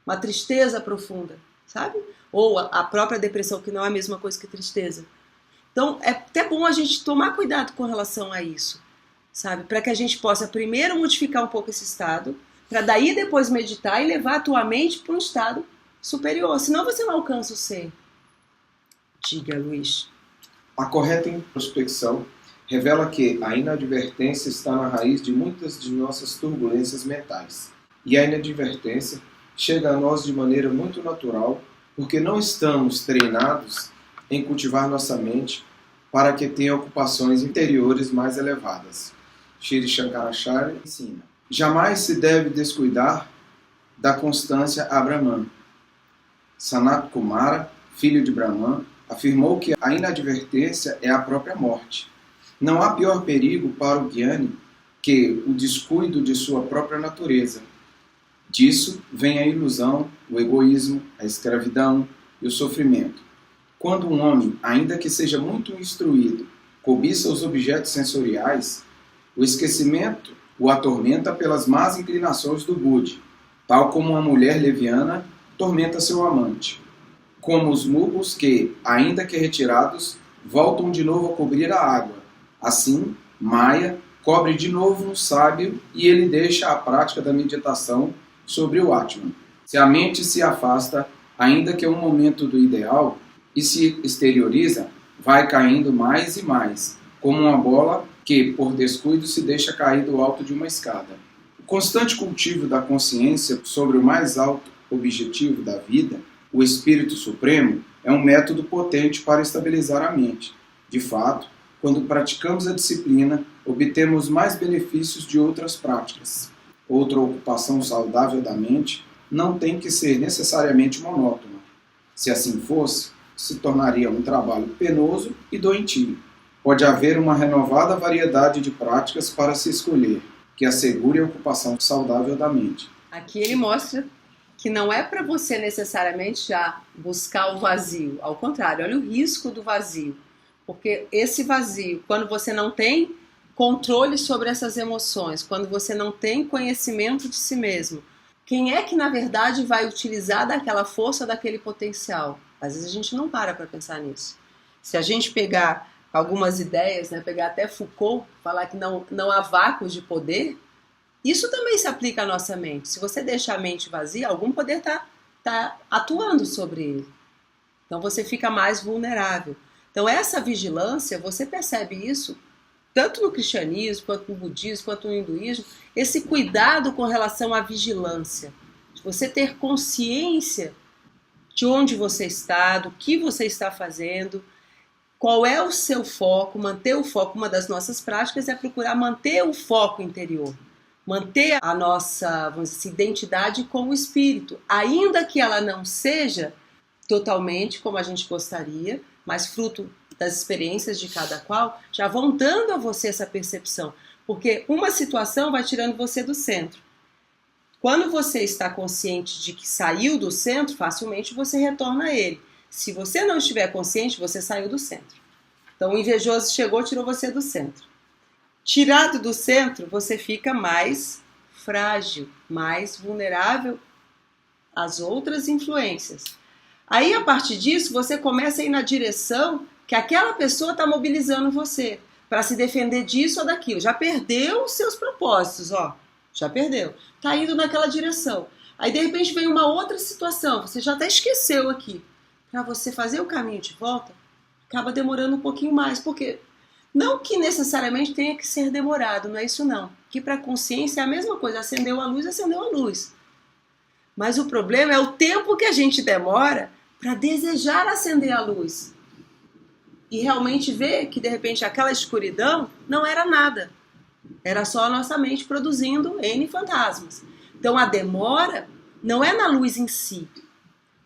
Uma tristeza profunda, sabe? Ou a própria depressão, que não é a mesma coisa que tristeza. Então, é até bom a gente tomar cuidado com relação a isso, sabe? Para que a gente possa primeiro modificar um pouco esse estado, para daí depois meditar e levar a tua mente para um estado superior. Senão você não alcança o ser. Diga, Luiz. A correta introspecção revela que a inadvertência está na raiz de muitas de nossas turbulências mentais. E a inadvertência chega a nós de maneira muito natural, porque não estamos treinados em cultivar nossa mente para que tenha ocupações interiores mais elevadas. Shri Shankaracharya ensina: jamais se deve descuidar da constância a Brahman. Sanat Kumara, filho de Brahman, afirmou que a inadvertência é a própria morte. Não há pior perigo para o Gyani que o descuido de sua própria natureza. Disso vem a ilusão, o egoísmo, a escravidão e o sofrimento. Quando um homem, ainda que seja muito instruído, cobiça os objetos sensoriais, o esquecimento o atormenta pelas más inclinações do Budi, tal como uma mulher leviana tormenta seu amante. Como os mucos que, ainda que retirados, voltam de novo a cobrir a água. Assim, Maya cobre de novo um sábio e ele deixa a prática da meditação sobre o Atman. Se a mente se afasta, ainda que um momento do ideal, e se exterioriza, vai caindo mais e mais, como uma bola que, por descuido, se deixa cair do alto de uma escada. O constante cultivo da consciência sobre o mais alto objetivo da vida, o Espírito Supremo, é um método potente para estabilizar a mente. De fato, quando praticamos a disciplina, obtemos mais benefícios de outras práticas. Outra ocupação saudável da mente não tem que ser necessariamente monótona. Se assim fosse, se tornaria um trabalho penoso e doentio. Pode haver uma renovada variedade de práticas para se escolher, que assegure a ocupação saudável da mente. Aqui ele mostra que não é para você necessariamente já buscar o vazio. Ao contrário, olha o risco do vazio. Porque esse vazio, quando você não tem controle sobre essas emoções, quando você não tem conhecimento de si mesmo, quem é que na verdade vai utilizar daquela força, daquele potencial? Às vezes a gente não para pensar nisso. Se a gente pegar algumas ideias, né, pegar até Foucault, falar que não há vácuos de poder, isso também se aplica à nossa mente. Se você deixa a mente vazia, algum poder tá atuando sobre ele. Então você fica mais vulnerável. Então essa vigilância, você percebe isso tanto no cristianismo, quanto no budismo, quanto no hinduísmo, esse cuidado com relação à vigilância. De você ter consciência de onde você está, do que você está fazendo, qual é o seu foco, manter o foco. Uma das nossas práticas é procurar manter o foco interior, manter a nossa, vamos dizer, identidade com o espírito, ainda que ela não seja totalmente como a gente gostaria, mas fruto das experiências de cada qual, já vão dando a você essa percepção, porque uma situação vai tirando você do centro. Quando você está consciente de que saiu do centro, facilmente você retorna a ele. Se você não estiver consciente, você saiu do centro. Então o invejoso chegou, tirou você do centro. Tirado do centro, você fica mais frágil, mais vulnerável às outras influências. Aí, a partir disso, você começa a ir na direção que aquela pessoa está mobilizando você para se defender disso ou daquilo. Já perdeu os seus propósitos, ó. Já perdeu. Está indo naquela direção. Aí, de repente, vem uma outra situação. Você já até esqueceu aqui. Para você fazer o caminho de volta, acaba demorando um pouquinho mais. Porque não que necessariamente tenha que ser demorado, não é isso não. Que para a consciência é a mesma coisa. Acendeu a luz, acendeu a luz. Mas o problema é o tempo que a gente demora para desejar acender a luz. E realmente ver que, de repente, aquela escuridão não era nada. Era só a nossa mente produzindo N fantasmas. Então, a demora não é na luz em si,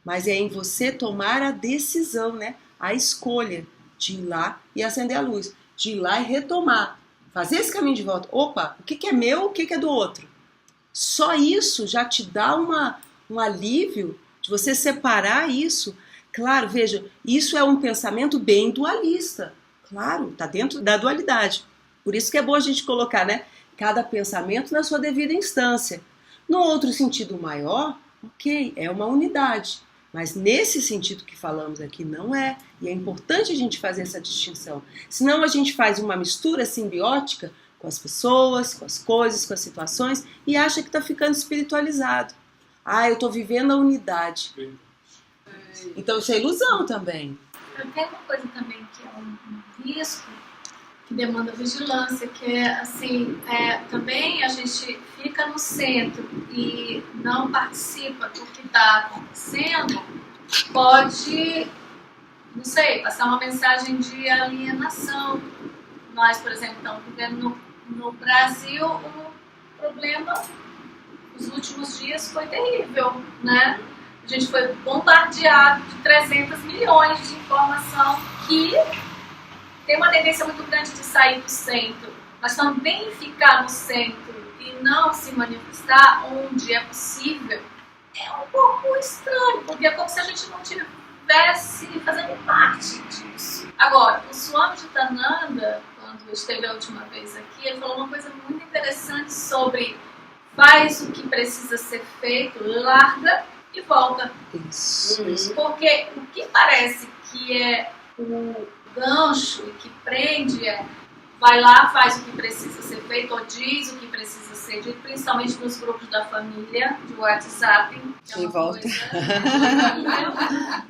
mas é em você tomar a decisão, né? A escolha de ir lá e acender a luz. De ir lá e retomar. Fazer esse caminho de volta. Opa, o que é meu, o que é do outro? Só isso já te dá um alívio de você separar isso. Claro, veja, isso é um pensamento bem dualista. Claro, está dentro da dualidade. Por isso que é bom a gente colocar, né, cada pensamento na sua devida instância. No outro sentido maior, ok, é uma unidade. Mas nesse sentido que falamos aqui não é. E é importante a gente fazer essa distinção. Senão a gente faz uma mistura simbiótica com as pessoas, com as coisas, com as situações e acha que está ficando espiritualizado. Ah, eu estou vivendo a unidade. Então isso é ilusão também. Tem uma coisa também que é um risco, que demanda vigilância, que é assim, também a gente fica no centro e não participa do que está acontecendo, pode, não sei, passar uma mensagem de alienação. Nós, por exemplo, estamos vivendo no Brasil, o problema nos últimos dias foi terrível, né? A gente foi bombardeado de 300 milhões de informação que tem uma tendência muito grande de sair do centro, mas também ficar no centro e não se manifestar onde é possível é um pouco estranho, porque é como se a gente não estivesse fazendo parte disso. Agora, o Swami Jitananda, quando esteve a última vez aqui, ele falou uma coisa muito interessante sobre faz o que precisa ser feito, larga e volta. Isso. Porque o que parece que é o gancho e que prende vai lá, faz o que precisa ser feito ou diz o que precisa ser dito, principalmente nos grupos da família, de WhatsApp. E volta.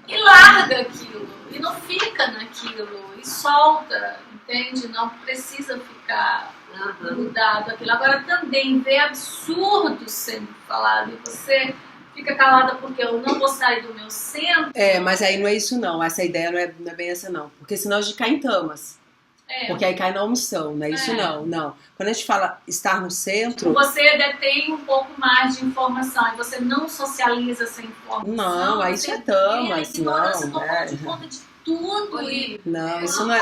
E larga aquilo, e não fica naquilo, e solta, entende? Não precisa ficar grudado aquilo. Agora também vê absurdos sendo falado e você fica calada porque eu não vou sair do meu centro. Mas aí não é isso não, essa ideia não é bem essa não, porque senão a gente cai em tamas. Porque aí cai na omissão, não é isso não. Quando a gente fala estar no centro... Você detém um pouco mais de informação e você não socializa essa informação. Não, aí isso é tamas, Você toma de conta de tudo e... Não, isso não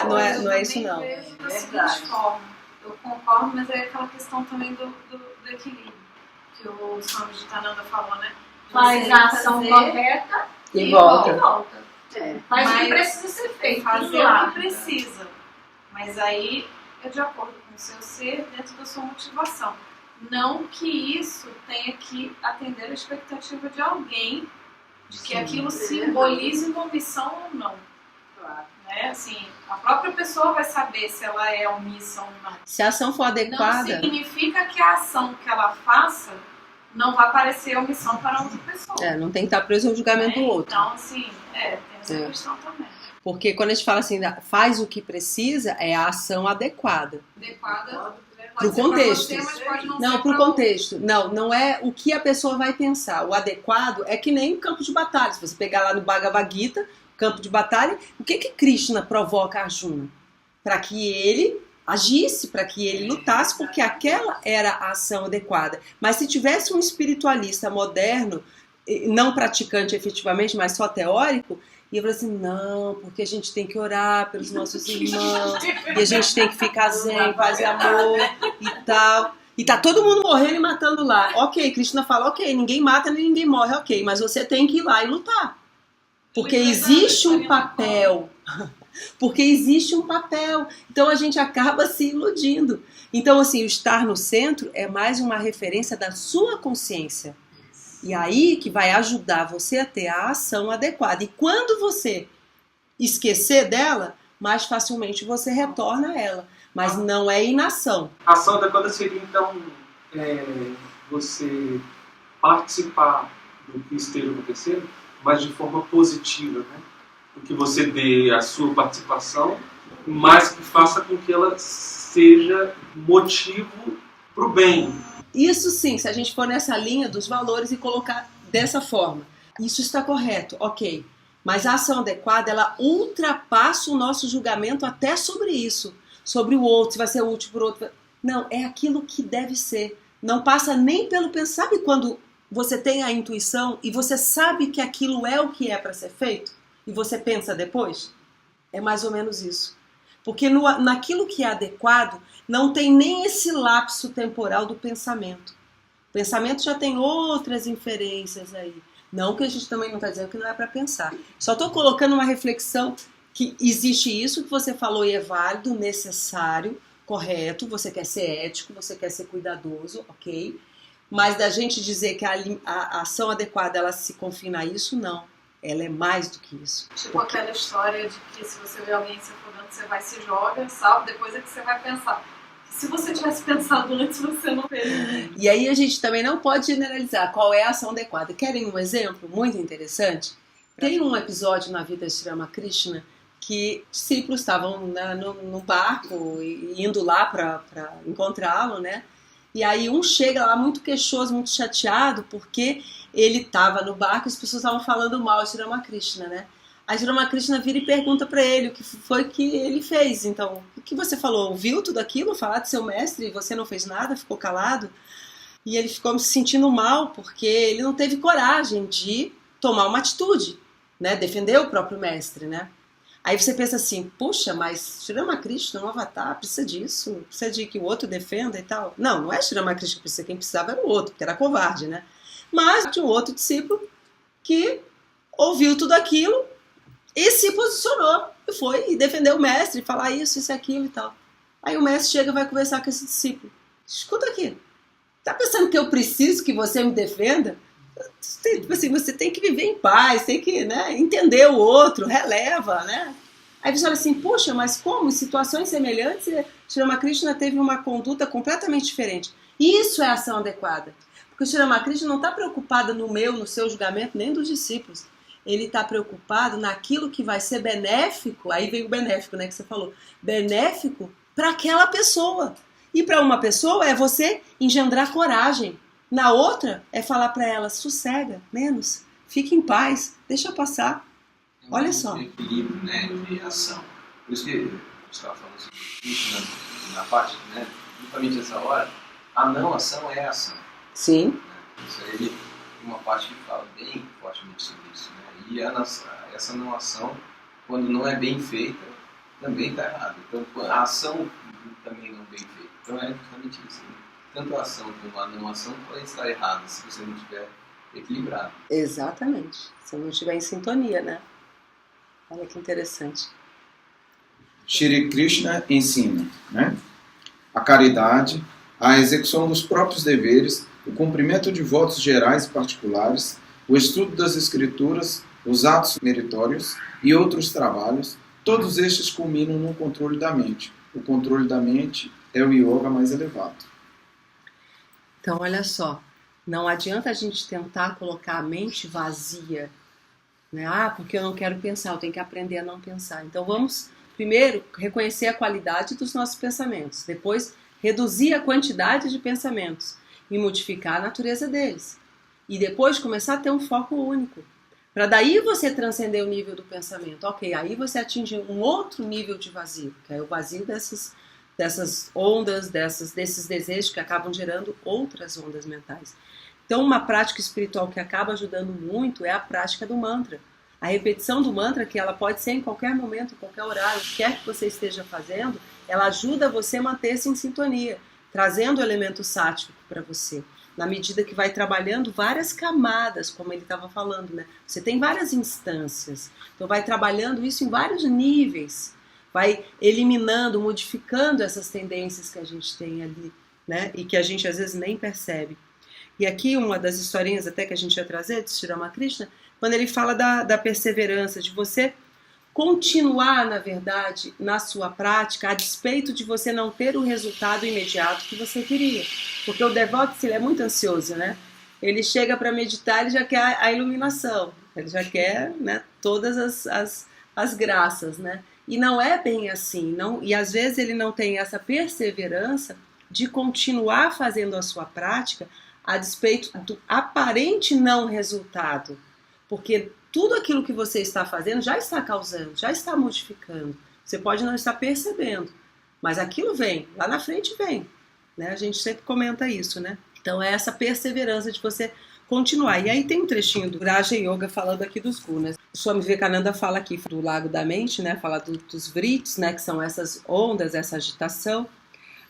é isso não. Da seguinte forma, eu concordo, mas é aquela questão também do equilíbrio, que o Swami Jitananda falou, né? Faz a ação correta e volta. Faz o que precisa ser feito. Fazer o que precisa. Mas aí é de acordo com o seu ser, dentro da sua motivação. Não que isso tenha que atender a expectativa de alguém, de que aquilo simbolize uma omissão ou não. Claro. Né? Assim, a própria pessoa vai saber se ela é omissa ou não. Se a ação for adequada... Não significa que a ação que ela faça não vai parecer omissão para outra pessoa. não tem que estar preso ao julgamento do outro. Então, assim, tem essa questão também. Porque quando a gente fala assim, faz o que precisa, é a ação adequada. Adequada Pro contexto. Pra você, mas pode não Não, ser pro pra contexto. Não é o que a pessoa vai pensar. O adequado é que nem o campo de batalha. Se você pegar lá no Bhagavad Gita, campo de batalha, o que Krishna provoca a Arjuna? Para que ele agisse, para que ele lutasse, porque aquela era a ação adequada. Mas se tivesse um espiritualista moderno, não praticante efetivamente, mas só teórico, ia falar assim, não, porque a gente tem que orar pelos nossos irmãos, e a gente tem que ficar zen, paz e amor e tal. E tá todo mundo morrendo e matando lá. Ok, Krishna fala, ok, ninguém mata nem ninguém morre, ok, mas você tem que ir lá e lutar. Porque existe um papel. Porque existe um papel. Então a gente acaba se iludindo. Então, assim, o estar no centro é mais uma referência da sua consciência. E aí que vai ajudar você a ter a ação adequada. E quando você esquecer dela, mais facilmente você retorna a ela. Mas não é inação. A ação adequada seria, então, você participar do que esteja acontecendo, mas de forma positiva, né? Que você dê a sua participação, mas que faça com que ela seja motivo para o bem. Isso sim, se a gente for nessa linha dos valores e colocar dessa forma. Isso está correto, ok. Mas a ação adequada, ela ultrapassa o nosso julgamento até sobre isso. Sobre o outro, se vai ser útil para o outro. Não, é aquilo que deve ser. Não passa nem pelo pensar. Sabe quando você tem a intuição e você sabe que aquilo é o que é para ser feito? E você pensa depois? É mais ou menos isso. Porque naquilo que é adequado, não tem nem esse lapso temporal do pensamento. O pensamento já tem outras inferências aí. Não que a gente também não está dizendo que não é para pensar. Só estou colocando uma reflexão que existe isso que você falou e é válido, necessário, correto, você quer ser ético, você quer ser cuidadoso, ok? Mas da gente dizer que a ação adequada ela se confina a isso, não. Ela é mais do que isso. Tipo aquela história de que se você vê alguém se afogando, você vai se joga, salva, depois é que você vai pensar. Se você tivesse pensado antes, você não fez. E aí a gente também não pode generalizar qual é a ação adequada. Querem um exemplo muito interessante? Tem um episódio na vida de Sri Ramakrishna que discípulos estavam no barco indo lá para encontrá-lo, né? E aí um chega lá muito queixoso, muito chateado, porque ele estava no barco e as pessoas estavam falando mal de Sri Ramakrishna, né? Aí Sri Ramakrishna vira e pergunta para ele o que foi que ele fez. Então, o que você falou? Ouviu tudo aquilo? Falar de seu mestre e você não fez nada? Ficou calado? E ele ficou se sentindo mal porque ele não teve coragem de tomar uma atitude, né? Defender o próprio mestre, né? Aí você pensa assim, puxa, mas Sri Ramakrishna, um avatar, precisa disso? Precisa de que o outro defenda e tal? Não, não é Sri Ramakrishna que precisa, quem precisava era o outro, porque era covarde, né? Mas tinha um outro discípulo que ouviu tudo aquilo e se posicionou, e foi e defendeu o mestre, falar isso e aquilo e tal. Aí o mestre chega e vai conversar com esse discípulo. Escuta aqui, tá pensando que eu preciso que você me defenda? Tipo assim, você tem que viver em paz, tem que, né, entender o outro, releva, né? Aí você olha assim, poxa, mas como? Em situações semelhantes, Sri Ramakrishna teve uma conduta completamente diferente. Isso é a ação adequada. Porque o Sri Ramakrishna não está preocupado no seu julgamento, nem dos discípulos. Ele está preocupado naquilo que vai ser benéfico, aí vem o benéfico, né, que você falou, benéfico para aquela pessoa. E para uma pessoa é você engendrar coragem. Na outra é falar para ela, sossega, menos, fique em paz, deixa passar. Olha só. Equilíbrio, né, de ação. Por isso que você estava falando assim, na parte, né, justamente essa hora, a não ação é a ação. Sim. Né? Isso aí tem uma parte que fala bem fortemente sobre isso. Né? E essa não ação, quando não é bem feita, também está errada. Então, a ação também não bem feita. Então é justamente isso. Né? Tanto a ação como a não ação podem estar erradas se você não estiver equilibrado. Exatamente. Se não estiver em sintonia, né? Olha que interessante. Shri Krishna ensina, né? A caridade, a execução dos próprios deveres, o cumprimento de votos gerais e particulares, o estudo das escrituras, os atos meritórios e outros trabalhos, todos estes culminam no controle da mente. O controle da mente é o yoga mais elevado. Então, olha só, não adianta a gente tentar colocar a mente vazia, né? Ah, porque eu não quero pensar, eu tenho que aprender a não pensar. Então vamos, primeiro, reconhecer a qualidade dos nossos pensamentos, depois reduzir a quantidade de pensamentos e modificar a natureza deles. E depois começar a ter um foco único. Para daí você transcender o nível do pensamento. Ok, aí você atinge um outro nível de vazio, que é o vazio dessas ondas, desses desejos que acabam gerando outras ondas mentais. Então, uma prática espiritual que acaba ajudando muito é a prática do mantra. A repetição do mantra, que ela pode ser em qualquer momento, em qualquer horário, quer que você esteja fazendo, ela ajuda você a manter-se em sintonia. trazendo o elemento sático para você, na medida que vai trabalhando várias camadas, como ele estava falando, né? Você tem várias instâncias, então vai trabalhando isso em vários níveis, vai eliminando, modificando essas tendências que a gente tem ali, né? E que a gente às vezes nem percebe. E aqui uma das historinhas até que a gente ia trazer, de Sri Ramakrishna, quando ele fala da perseverança, de você continuar, na verdade, na sua prática, a despeito de você não ter o resultado imediato que você queria. Porque o devoto, ele é muito ansioso, né? Ele chega para meditar, ele já quer a iluminação, ele já quer, né, todas as graças, né? E não é bem assim, não, e às vezes ele não tem essa perseverança de continuar fazendo a sua prática a despeito do aparente não resultado. Porque tudo aquilo que você está fazendo já está causando, já está modificando. Você pode não estar percebendo, mas aquilo vem, lá na frente vem. Né? A gente sempre comenta isso, né? Então é essa perseverança de você continuar. E aí tem um trechinho do Raja Yoga falando aqui dos gunas. O Swami Vivekananda fala aqui do lago da mente, né? Fala dos vritis, né? Que são essas ondas, essa agitação.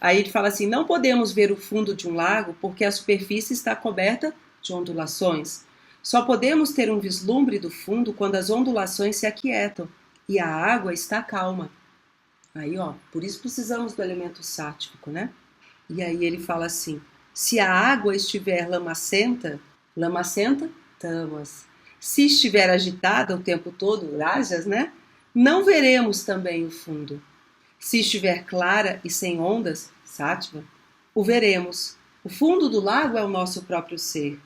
Aí ele fala assim, não podemos ver o fundo de um lago porque a superfície está coberta de ondulações. Só podemos ter um vislumbre do fundo quando as ondulações se aquietam e a água está calma. Aí, ó, por isso precisamos do elemento sático, né? E aí ele fala assim, se a água estiver lamacenta, tamas. Se estiver agitada o tempo todo, rajas, né? Não veremos também o fundo. Se estiver clara e sem ondas, sátiva, o veremos. O fundo do lago é o nosso próprio ser.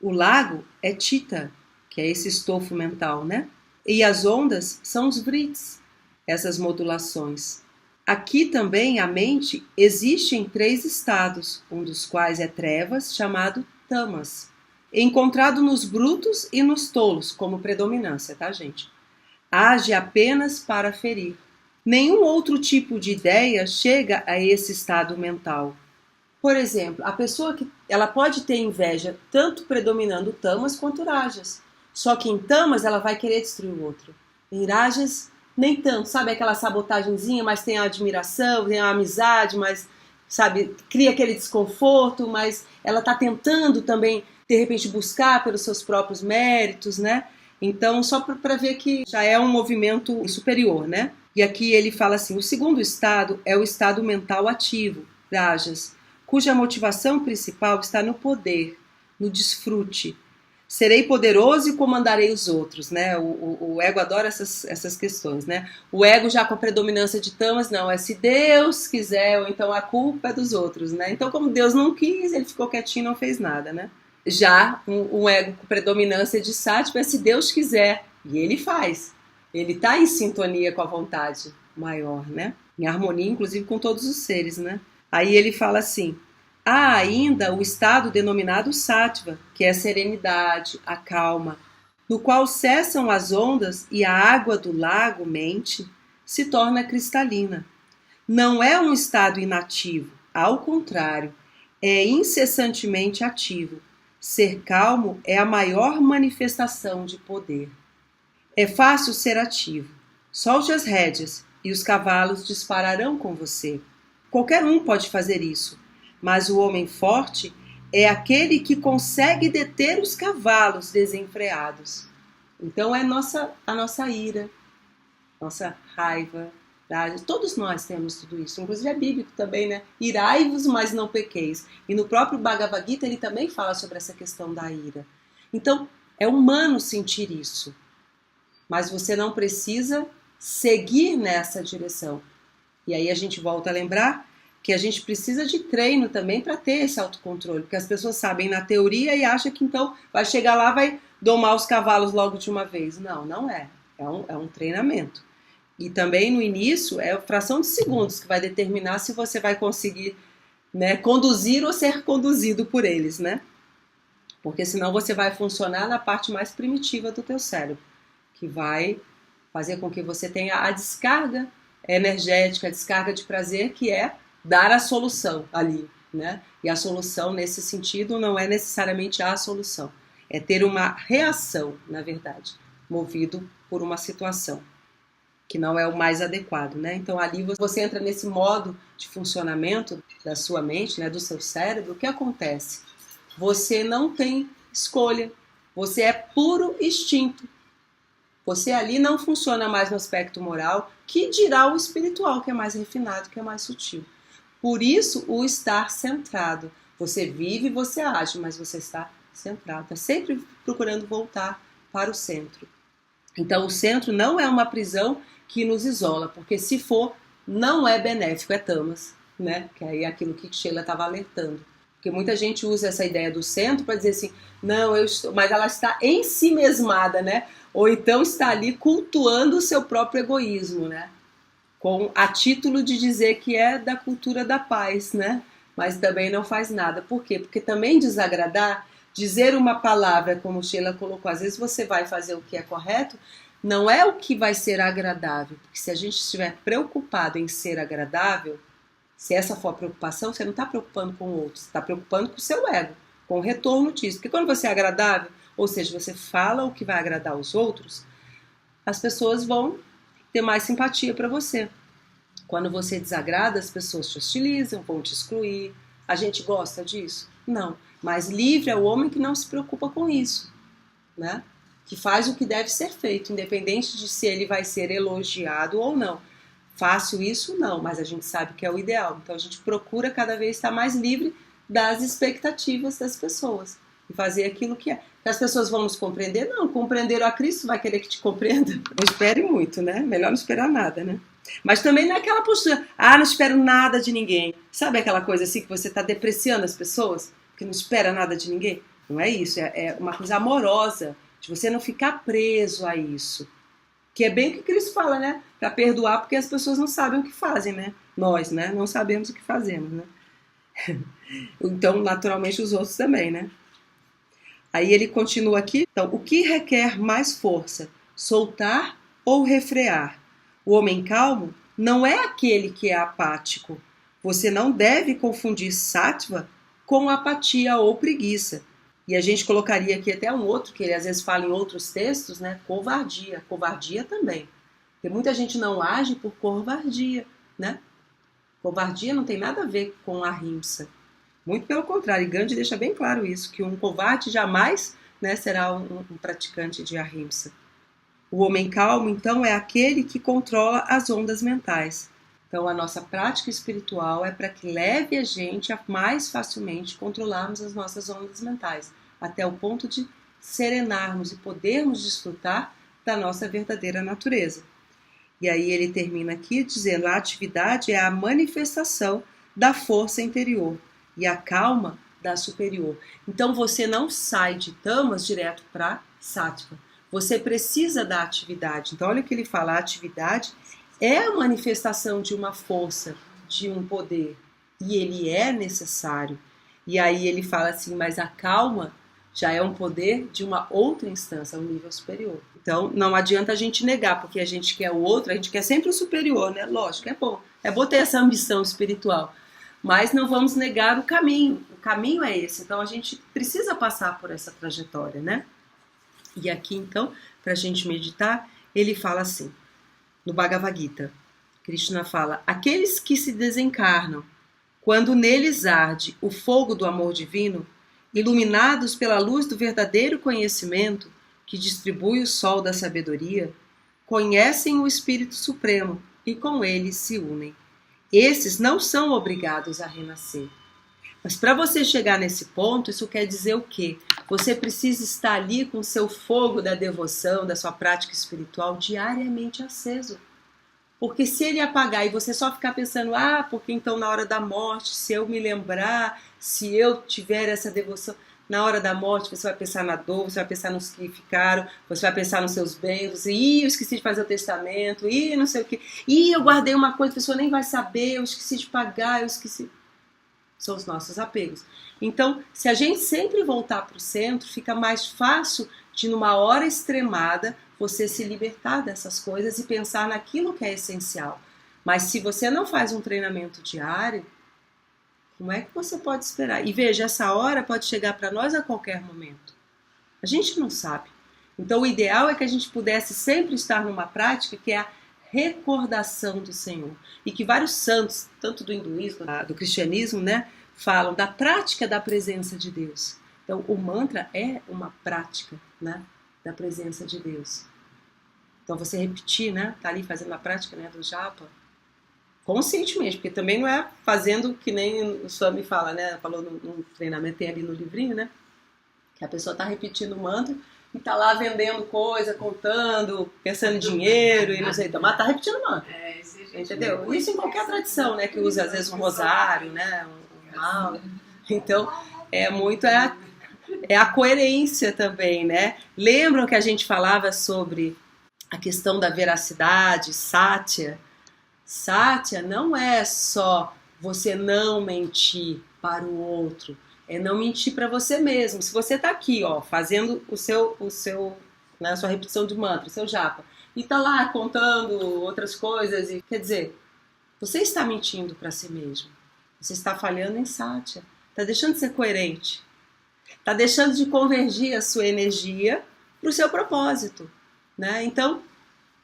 O lago é Chitta, que é esse estofo mental, né? E as ondas são os vritis, essas modulações. Aqui também a mente existe em 3 estados, um dos quais é trevas, chamado tamas, encontrado nos brutos e nos tolos, como predominância, tá, gente? Age apenas para ferir. Nenhum outro tipo de ideia chega a esse estado mental. Por exemplo, a pessoa que ela pode ter inveja tanto predominando tamas quanto rajas. Só que em tamas ela vai querer destruir o outro. Em rajas, nem tanto. Sabe aquela sabotagenzinha, mas tem a admiração, tem a amizade, mas, sabe, cria aquele desconforto, mas ela está tentando também, de repente, buscar pelos seus próprios méritos, né? Então, só para ver que já é um movimento superior, né? E aqui ele fala assim, o segundo estado é o estado mental ativo, rajas, cuja motivação principal está no poder, no desfrute. Serei poderoso e comandarei os outros, né? O ego adora essas questões, né? O ego já com a predominância de tamas, não, é se Deus quiser, ou então a culpa é dos outros, né? Então, como Deus não quis, ele ficou quietinho e não fez nada, né? Já um ego com predominância de sátiva é se Deus quiser, e ele faz. Ele está em sintonia com a vontade maior, né? Em harmonia, inclusive, com todos os seres, né? Aí ele fala assim, há ainda o estado denominado sáttva, que é a serenidade, a calma, no qual cessam as ondas e a água do lago, mente, se torna cristalina. Não é um estado inativo, ao contrário, é incessantemente ativo. Ser calmo é a maior manifestação de poder. É fácil ser ativo. Solte as rédeas e os cavalos dispararão com você. Qualquer um pode fazer isso, mas o homem forte é aquele que consegue deter os cavalos desenfreados. Então é a nossa ira, nossa raiva. Todos nós temos tudo isso, inclusive é bíblico também, né? Irai-vos, mas não pequeis. E no próprio Bhagavad Gita ele também fala sobre essa questão da ira. Então é humano sentir isso, mas você não precisa seguir nessa direção. E aí a gente volta a lembrar que a gente precisa de treino também para ter esse autocontrole, porque as pessoas sabem na teoria e acham que então vai chegar lá, vai domar os cavalos logo de uma vez. Não, não é. É um treinamento. E também no início é a fração de segundos que vai determinar se você vai conseguir, né, conduzir ou ser conduzido por eles, né? Porque senão você vai funcionar na parte mais primitiva do teu cérebro, que vai fazer com que você tenha a descarga energética, a descarga de prazer, que é dar a solução ali, né? E a solução nesse sentido não é necessariamente a solução, é ter uma reação, na verdade, movido por uma situação. que não é o mais adequado, né? Então ali você entra nesse modo de funcionamento da sua mente, né, do seu cérebro. O que acontece? Você não tem escolha, você é puro instinto. Você ali não funciona mais no aspecto moral, que dirá o espiritual, que é mais refinado, que é mais sutil. Por isso, o estar centrado. Você vive, você age, mas você está centrado. Está sempre procurando voltar para o centro. Então, o centro não é uma prisão que nos isola, porque se for, não é benéfico, é tamas, né? Que aí é aquilo que Sheila estava alertando. Porque muita gente usa essa ideia do centro para dizer assim, não, eu estou, mas ela está em si mesmada, né? Ou então está ali cultuando o seu próprio egoísmo, né? A título de dizer que é da cultura da paz, né? Mas também não faz nada. Por quê? Porque também desagradar, dizer uma palavra, como Sheila colocou, às vezes você vai fazer o que é correto, não é o que vai ser agradável. Porque se a gente estiver preocupado em ser agradável, se essa for a preocupação, você não está preocupando com o outro, você está preocupando com o seu ego, com o retorno disso. Porque quando você é agradável, ou seja, você fala o que vai agradar os outros, as pessoas vão ter mais simpatia para você. Quando você desagrada, as pessoas te hostilizam, vão te excluir. A gente gosta disso? Não. Mas livre é o homem que não se preocupa com isso, né? Que faz o que deve ser feito, independente de se ele vai ser elogiado ou não. Fácil isso? Não, mas a gente sabe que é o ideal. Então a gente procura cada vez estar mais livre das expectativas das pessoas e fazer aquilo que é. Que as pessoas vão nos compreender? Não, compreenderam a Cristo, vai querer que te compreenda? Não espere muito, né? Melhor não esperar nada, né? Mas também não é aquela postura, não espero nada de ninguém. Sabe aquela coisa assim que você está depreciando as pessoas? Que não espera nada de ninguém? Não é isso, é uma coisa amorosa, de você não ficar preso a isso. Que é bem o que Cristo fala, né? Para perdoar, porque as pessoas não sabem o que fazem, né? Nós, né? Não sabemos o que fazemos, né? Então, naturalmente, os outros também, né? Aí ele continua aqui. Então, o que requer mais força? Soltar ou refrear? O homem calmo não é aquele que é apático. Você não deve confundir sattva com apatia ou preguiça. E a gente colocaria aqui até um outro, que ele às vezes fala em outros textos, né? Covardia. Covardia também. Porque muita gente não age por covardia, né? Covardia não tem nada a ver com ahimsa. Muito pelo contrário, e Gandhi deixa bem claro isso, que um covarde jamais, né, será um praticante de ahimsa. O homem calmo, então, é aquele que controla as ondas mentais. Então, a nossa prática espiritual é para que leve a gente a mais facilmente controlarmos as nossas ondas mentais, até o ponto de serenarmos e podermos desfrutar da nossa verdadeira natureza. E aí ele termina aqui dizendo: a atividade é a manifestação da força interior e a calma da superior. Então você não sai de tamas direto para sattva. Você precisa da atividade. Então olha o que ele fala: a atividade é a manifestação de uma força, de um poder. E ele é necessário. E aí ele fala assim, mas a calma já é um poder de uma outra instância, um nível superior. Então não adianta a gente negar, porque a gente quer o outro, a gente quer sempre o superior, né? Lógico, é bom ter essa ambição espiritual. Mas não vamos negar o caminho é esse, então a gente precisa passar por essa trajetória, né? E aqui então, para a gente meditar, ele fala assim, no Bhagavad Gita, Krishna fala: aqueles que se desencarnam, quando neles arde o fogo do amor divino, iluminados pela luz do verdadeiro conhecimento, que distribui o sol da sabedoria, conhecem o Espírito Supremo e com ele se unem. Esses não são obrigados a renascer. Mas para você chegar nesse ponto, isso quer dizer o quê? Você precisa estar ali com o seu fogo da devoção, da sua prática espiritual diariamente aceso. Porque se ele apagar e você só ficar pensando, porque então na hora da morte, se eu me lembrar, se eu tiver essa devoção, na hora da morte você vai pensar na dor, você vai pensar nos que ficaram, você vai pensar nos seus bens, você, eu esqueci de fazer o testamento, não sei o que, eu guardei uma coisa, a pessoa nem vai saber, eu esqueci de pagar, eu esqueci. São os nossos apegos. Então, se a gente sempre voltar para o centro, fica mais fácil de, numa hora extremada, você se libertar dessas coisas e pensar naquilo que é essencial. Mas se você não faz um treinamento diário, como é que você pode esperar? E veja, essa hora pode chegar para nós a qualquer momento. A gente não sabe. Então o ideal é que a gente pudesse sempre estar numa prática que é a recordação do Senhor. E que vários santos, tanto do hinduísmo, do cristianismo, né, falam da prática da presença de Deus. Então, o mantra é uma prática, né, da presença de Deus. Então, você repetir, né, tá ali fazendo a prática, né, do japa, conscientemente, porque também não é fazendo que nem o Swami fala, né, falou no treinamento, tem ali no livrinho, né, que a pessoa tá repetindo o mantra e tá lá vendendo coisa, contando, pensando em dinheiro e não sei, mas tá repetindo o mantra. Entendeu? Isso em qualquer tradição, né, que usa às vezes um rosário, né, um mal. Então, é a coerência também, né? Lembram que a gente falava sobre a questão da veracidade, Satya? Satya não é só você não mentir para o outro, é não mentir para você mesmo. Se você está aqui, ó, fazendo né, a sua repetição de mantra, o seu japa, e está lá contando outras coisas, e quer dizer, você está mentindo para si mesmo. Você está falhando em Satya. Está deixando de ser coerente. Está deixando de convergir a sua energia para o seu propósito, né? Então,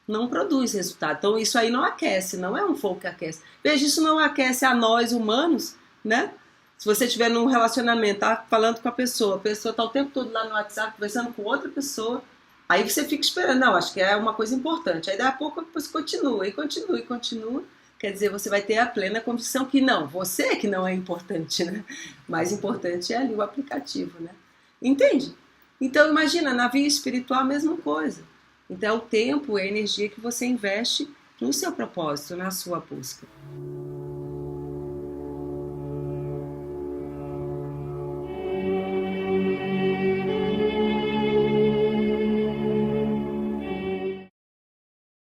não produz resultado. Então, isso aí não aquece, não é um fogo que aquece. Veja, isso não aquece a nós humanos, né? Se você estiver num relacionamento, tá falando com a pessoa está o tempo todo lá no WhatsApp, conversando com outra pessoa, aí você fica esperando, não, acho que é uma coisa importante. Aí, daí a pouco, você continua, e continua, e continua. Quer dizer, você vai ter a plena convicção que não, você que não é importante, né? Mais importante é ali o aplicativo, né? Entende? Então, imagina, na via espiritual a mesma coisa. Então, é o tempo, é a energia que você investe no seu propósito, na sua busca.